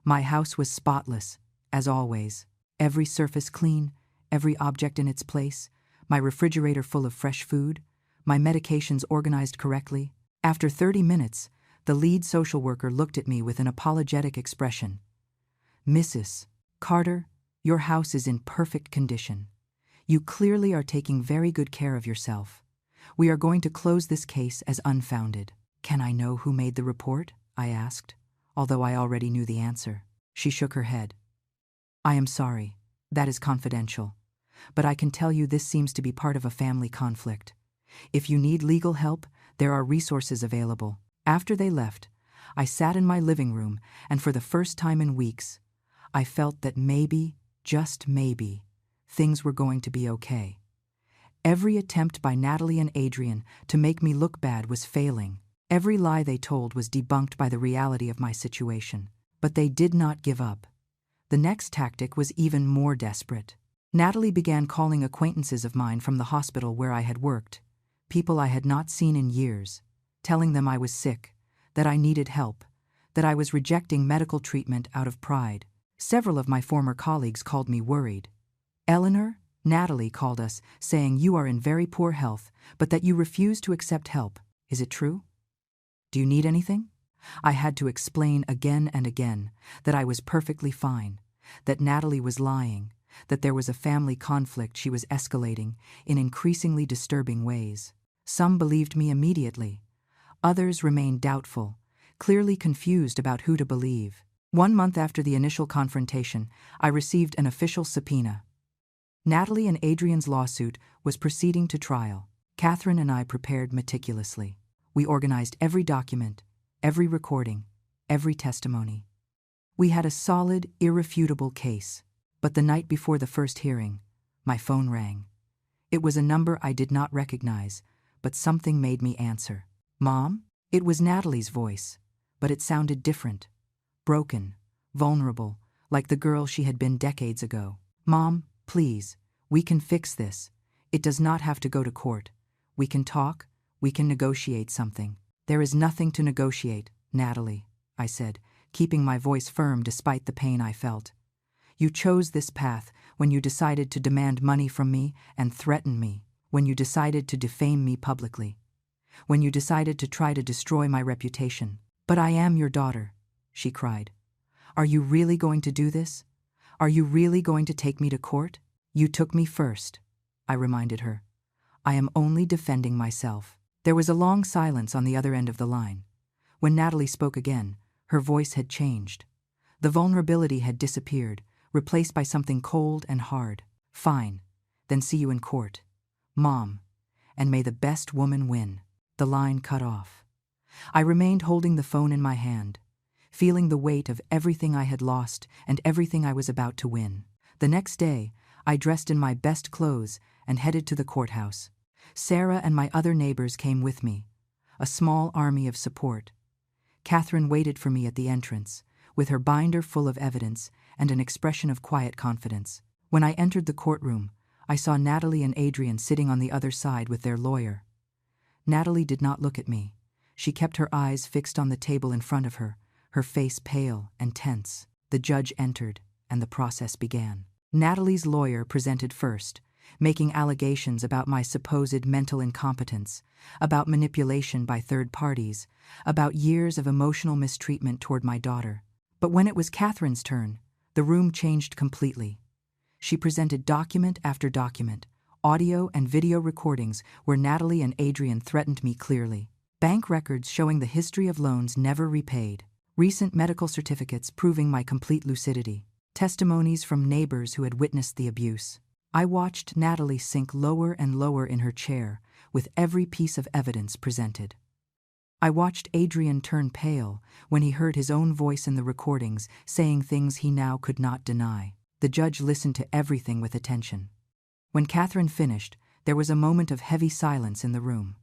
My house was spotless, as always. Every surface clean, every object in its place, my refrigerator full of fresh food, my medications organized correctly. After 30 minutes, the lead social worker looked at me with an apologetic expression. "Mrs. Carter, your house is in perfect condition. You clearly are taking very good care of yourself. We are going to close this case as unfounded." "Can I know who made the report?" I asked, although I already knew the answer. She shook her head. "I am sorry, that is confidential. But I can tell you this seems to be part of a family conflict. If you need legal help, there are resources available." After they left, I sat in my living room, and for the first time in weeks, I felt that maybe, just maybe, things were going to be okay. Every attempt by Natalie and Adrian to make me look bad was failing. Every lie they told was debunked by the reality of my situation. But they did not give up. The next tactic was even more desperate. Natalie began calling acquaintances of mine from the hospital where I had worked, people I had not seen in years, telling them I was sick, that I needed help, that I was rejecting medical treatment out of pride. Several of my former colleagues called me worried. Eleanor, Natalie called us, saying you are in very poor health, but that you refuse to accept help. Is it true? Do you need anything? I had to explain again and again that I was perfectly fine, that Natalie was lying, that there was a family conflict she was escalating in increasingly disturbing ways. Some believed me immediately. Others remained doubtful, clearly confused about who to believe. 1 month after the initial confrontation, I received an official subpoena. Natalie and Adrian's lawsuit was proceeding to trial. Catherine and I prepared meticulously. We organized every document, every recording, every testimony. We had a solid, irrefutable case. But the night before the first hearing, my phone rang. It was a number I did not recognize, but something made me answer. Mom? It was Natalie's voice, but it sounded different. Broken, vulnerable, like the girl she had been decades ago. Mom, please, we can fix this. It does not have to go to court. We can talk, we can negotiate something. There is nothing to negotiate, Natalie, I said, keeping my voice firm despite the pain I felt. You chose this path when you decided to demand money from me and threaten me, when you decided to defame me publicly, when you decided to try to destroy my reputation. But I am your daughter, she cried. Are you really going to do this? Are you really going to take me to court? You took me first, I reminded her. I am only defending myself. There was a long silence on the other end of the line. When Natalie spoke again, her voice had changed. The vulnerability had disappeared, replaced by something cold and hard. Fine, then see you in court. Mom, and may the best woman win. The line cut off. I remained holding the phone in my hand, feeling the weight of everything I had lost and everything I was about to win. The next day, I dressed in my best clothes and headed to the courthouse. Sarah and my other neighbors came with me, a small army of support. Catherine waited for me at the entrance, with her binder full of evidence and an expression of quiet confidence. When I entered the courtroom, I saw Natalie and Adrian sitting on the other side with their lawyer. Natalie did not look at me. She kept her eyes fixed on the table in front of her, her face pale and tense. The judge entered, and the process began. Natalie's lawyer presented first, making allegations about my supposed mental incompetence, about manipulation by third parties, about years of emotional mistreatment toward my daughter. But when it was Catherine's turn, the room changed completely. She presented document after document, audio and video recordings where Natalie and Adrian threatened me clearly. Bank records showing the history of loans never repaid. Recent medical certificates proving my complete lucidity. Testimonies from neighbors who had witnessed the abuse. I watched Natalie sink lower and lower in her chair with every piece of evidence presented. I watched Adrian turn pale when he heard his own voice in the recordings saying things he now could not deny. The judge listened to everything with attention. When Catherine finished, there was a moment of heavy silence in the room.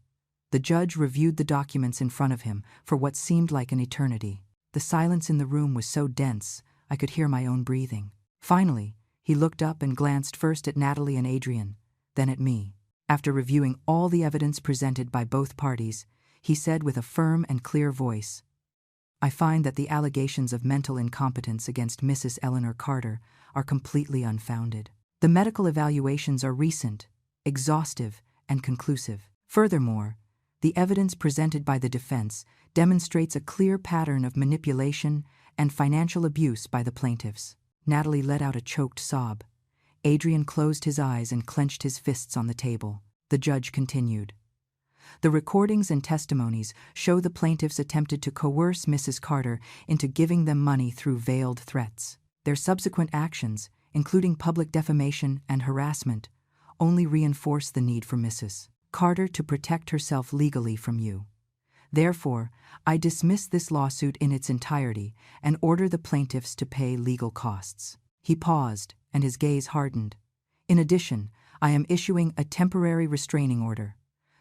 The judge reviewed the documents in front of him for what seemed like an eternity. The silence in the room was so dense, I could hear my own breathing. Finally, he looked up and glanced first at Natalie and Adrian, then at me. After reviewing all the evidence presented by both parties, he said with a firm and clear voice, I find that the allegations of mental incompetence against Mrs. Eleanor Carter are completely unfounded. The medical evaluations are recent, exhaustive, and conclusive. Furthermore, the evidence presented by the defense demonstrates a clear pattern of manipulation and financial abuse by the plaintiffs. Natalie let out a choked sob. Adrian closed his eyes and clenched his fists on the table. The judge continued. The recordings and testimonies show the plaintiffs attempted to coerce Mrs. Carter into giving them money through veiled threats. Their subsequent actions, including public defamation and harassment, only reinforce the need for Mrs. Carter to protect herself legally from you. Therefore, I dismiss this lawsuit in its entirety and order the plaintiffs to pay legal costs. He paused, and his gaze hardened. In addition, I am issuing a temporary restraining order.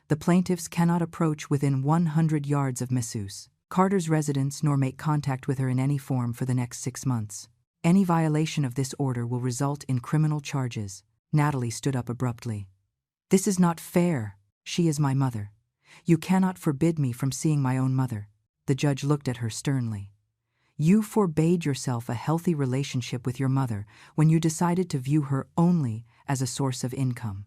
The plaintiffs cannot approach within 100 yards of Mrs. Carter's residence nor make contact with her in any form for the next 6 months. Any violation of this order will result in criminal charges. Natalie stood up abruptly. This is not fair. She is my mother. You cannot forbid me from seeing my own mother. The judge looked at her sternly. You forbade yourself a healthy relationship with your mother when you decided to view her only as a source of income.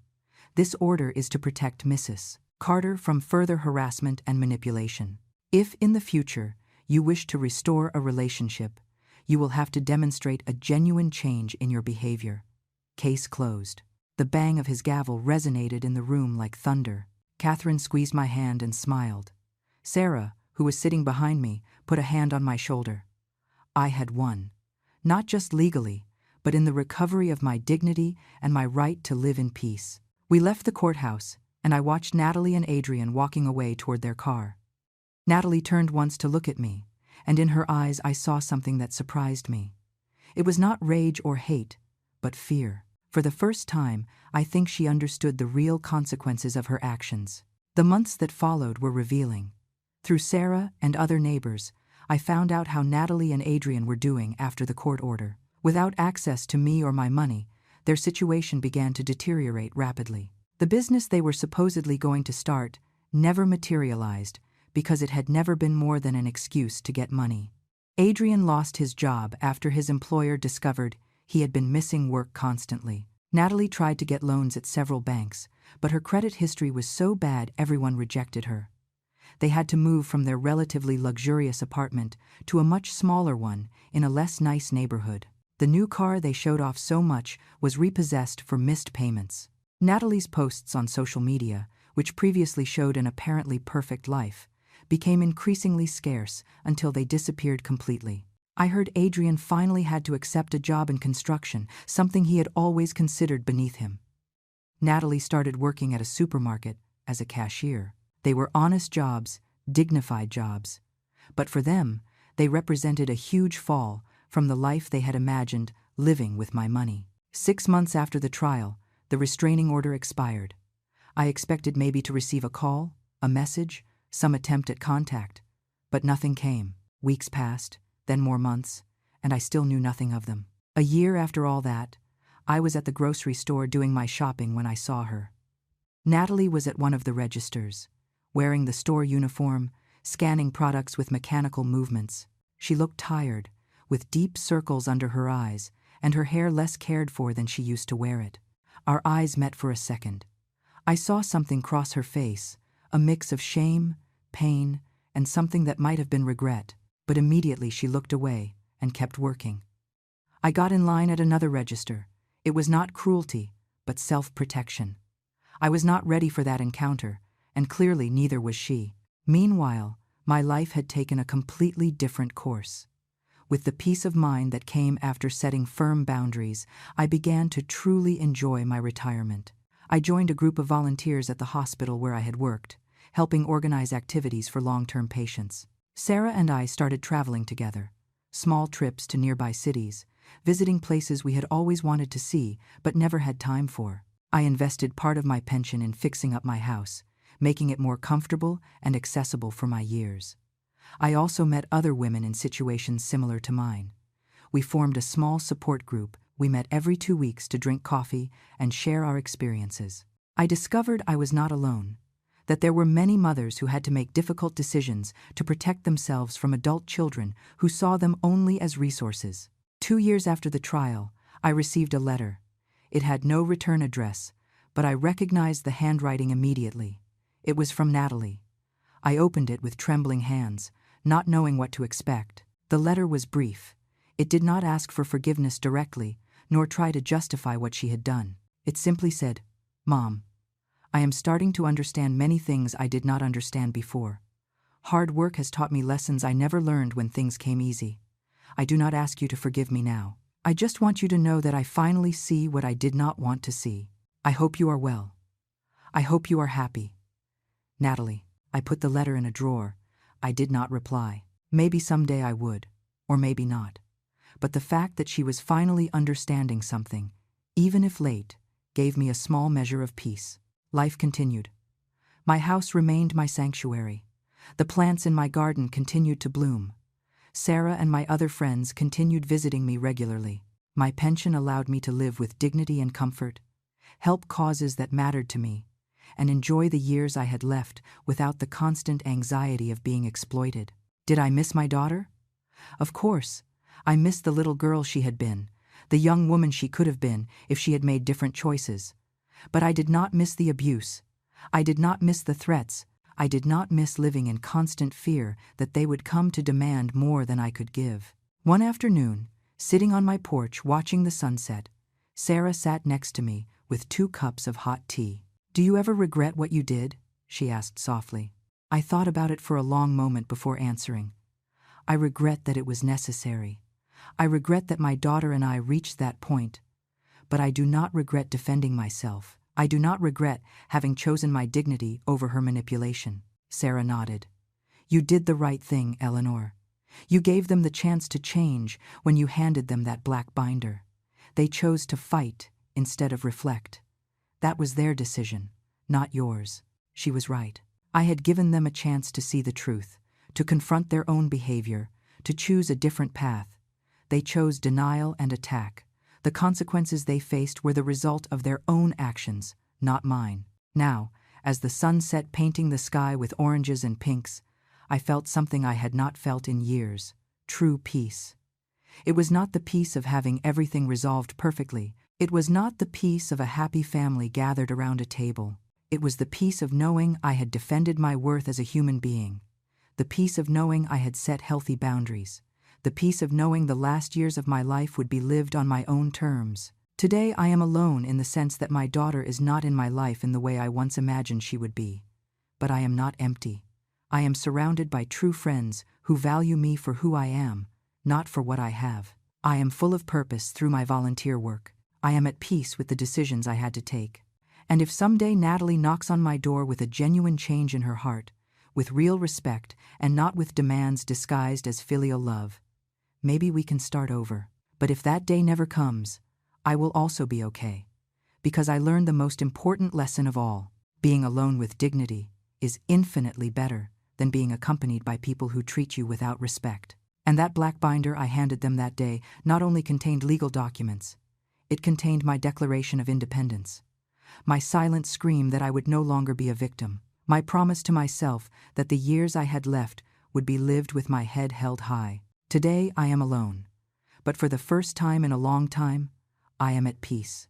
This order is to protect Mrs. Carter from further harassment and manipulation. If in the future you wish to restore a relationship, you will have to demonstrate a genuine change in your behavior. Case closed. The bang of his gavel resonated in the room like thunder. Catherine squeezed my hand and smiled. Sarah, who was sitting behind me, put a hand on my shoulder. I had won. Not just legally, but in the recovery of my dignity and my right to live in peace. We left the courthouse, and I watched Natalie and Adrian walking away toward their car. Natalie turned once to look at me, and in her eyes I saw something that surprised me. It was not rage or hate, but fear. For the first time, I think she understood the real consequences of her actions. The months that followed were revealing. Through Sarah and other neighbors, I found out how Natalie and Adrian were doing after the court order. Without access to me or my money, their situation began to deteriorate rapidly. The business they were supposedly going to start never materialized because it had never been more than an excuse to get money. Adrian lost his job after his employer discovered he had been missing work constantly. Natalie tried to get loans at several banks, but her credit history was so bad everyone rejected her. They had to move from their relatively luxurious apartment to a much smaller one in a less nice neighborhood. The new car they showed off so much was repossessed for missed payments. Natalie's posts on social media, which previously showed an apparently perfect life, became increasingly scarce until they disappeared completely. I heard Adrian finally had to accept a job in construction, something he had always considered beneath him. Natalie started working at a supermarket as a cashier. They were honest jobs, dignified jobs. But for them, they represented a huge fall from the life they had imagined living with my money. 6 months after the trial, the restraining order expired. I expected maybe to receive a call, a message, some attempt at contact. But nothing came. Weeks passed, then more months, and I still knew nothing of them. A year after all that, I was at the grocery store doing my shopping when I saw her. Natalie was at one of the registers, wearing the store uniform, scanning products with mechanical movements. She looked tired, with deep circles under her eyes, and her hair less cared for than she used to wear it. Our eyes met for a second. I saw something cross her face, a mix of shame, pain, and something that might have been regret, but immediately she looked away and kept working. I got in line at another register. It was not cruelty, but self-protection. I was not ready for that encounter, and clearly neither was she. Meanwhile, my life had taken a completely different course. With the peace of mind that came after setting firm boundaries, I began to truly enjoy my retirement. I joined a group of volunteers at the hospital where I had worked, helping organize activities for long-term patients. Sarah and I started traveling together, small trips to nearby cities, visiting places we had always wanted to see but never had time for. I invested part of my pension in fixing up my house, making it more comfortable and accessible for my years. I also met other women in situations similar to mine. We formed a small support group. We met every 2 weeks to drink coffee and share our experiences. I discovered I was not alone, that there were many mothers who had to make difficult decisions to protect themselves from adult children who saw them only as resources. 2 years after the trial, I received a letter. It had no return address, but I recognized the handwriting immediately. It was from Natalie. I opened it with trembling hands, not knowing what to expect. The letter was brief. It did not ask for forgiveness directly, nor try to justify what she had done. It simply said, "Mom, I am starting to understand many things I did not understand before. Hard work has taught me lessons I never learned when things came easy. I do not ask you to forgive me now. I just want you to know that I finally see what I did not want to see. I hope you are well. I hope you are happy. Natalie." I put the letter in a drawer. I did not reply. Maybe someday I would, or maybe not. But the fact that she was finally understanding something, even if late, gave me a small measure of peace. Life continued. My house remained my sanctuary. The plants in my garden continued to bloom. Sarah and my other friends continued visiting me regularly. My pension allowed me to live with dignity and comfort, help causes that mattered to me, and enjoy the years I had left without the constant anxiety of being exploited. Did I miss my daughter? Of course. I missed the little girl she had been, the young woman she could have been if she had made different choices. But I did not miss the abuse. I did not miss the threats. I did not miss living in constant fear that they would come to demand more than I could give. One afternoon, sitting on my porch watching the sunset, Sarah sat next to me with 2 cups of hot tea. "Do you ever regret what you did?" she asked softly. I thought about it for a long moment before answering. I regret that it was necessary. I regret that my daughter and I reached that point. But I do not regret defending myself. I do not regret having chosen my dignity over her manipulation. Sarah nodded. "You did the right thing, Eleanor. You gave them the chance to change when you handed them that black binder. They chose to fight instead of reflect. That was their decision, not yours." She was right. I had given them a chance to see the truth, to confront their own behavior, to choose a different path. They chose denial and attack. The consequences they faced were the result of their own actions, not mine. Now, as the sun set painting the sky with oranges and pinks, I felt something I had not felt in years: true peace. It was not the peace of having everything resolved perfectly. It was not the peace of a happy family gathered around a table. It was the peace of knowing I had defended my worth as a human being. The peace of knowing I had set healthy boundaries. The peace of knowing the last years of my life would be lived on my own terms. Today I am alone in the sense that my daughter is not in my life in the way I once imagined she would be. But I am not empty. I am surrounded by true friends who value me for who I am, not for what I have. I am full of purpose through my volunteer work. I am at peace with the decisions I had to take. And if someday Natalie knocks on my door with a genuine change in her heart, with real respect and not with demands disguised as filial love, maybe we can start over. But if that day never comes, I will also be okay. Because I learned the most important lesson of all: being alone with dignity is infinitely better than being accompanied by people who treat you without respect. And that black binder I handed them that day not only contained legal documents, it contained my declaration of independence, my silent scream that I would no longer be a victim, my promise to myself that the years I had left would be lived with my head held high. Today I am alone, but for the first time in a long time, I am at peace.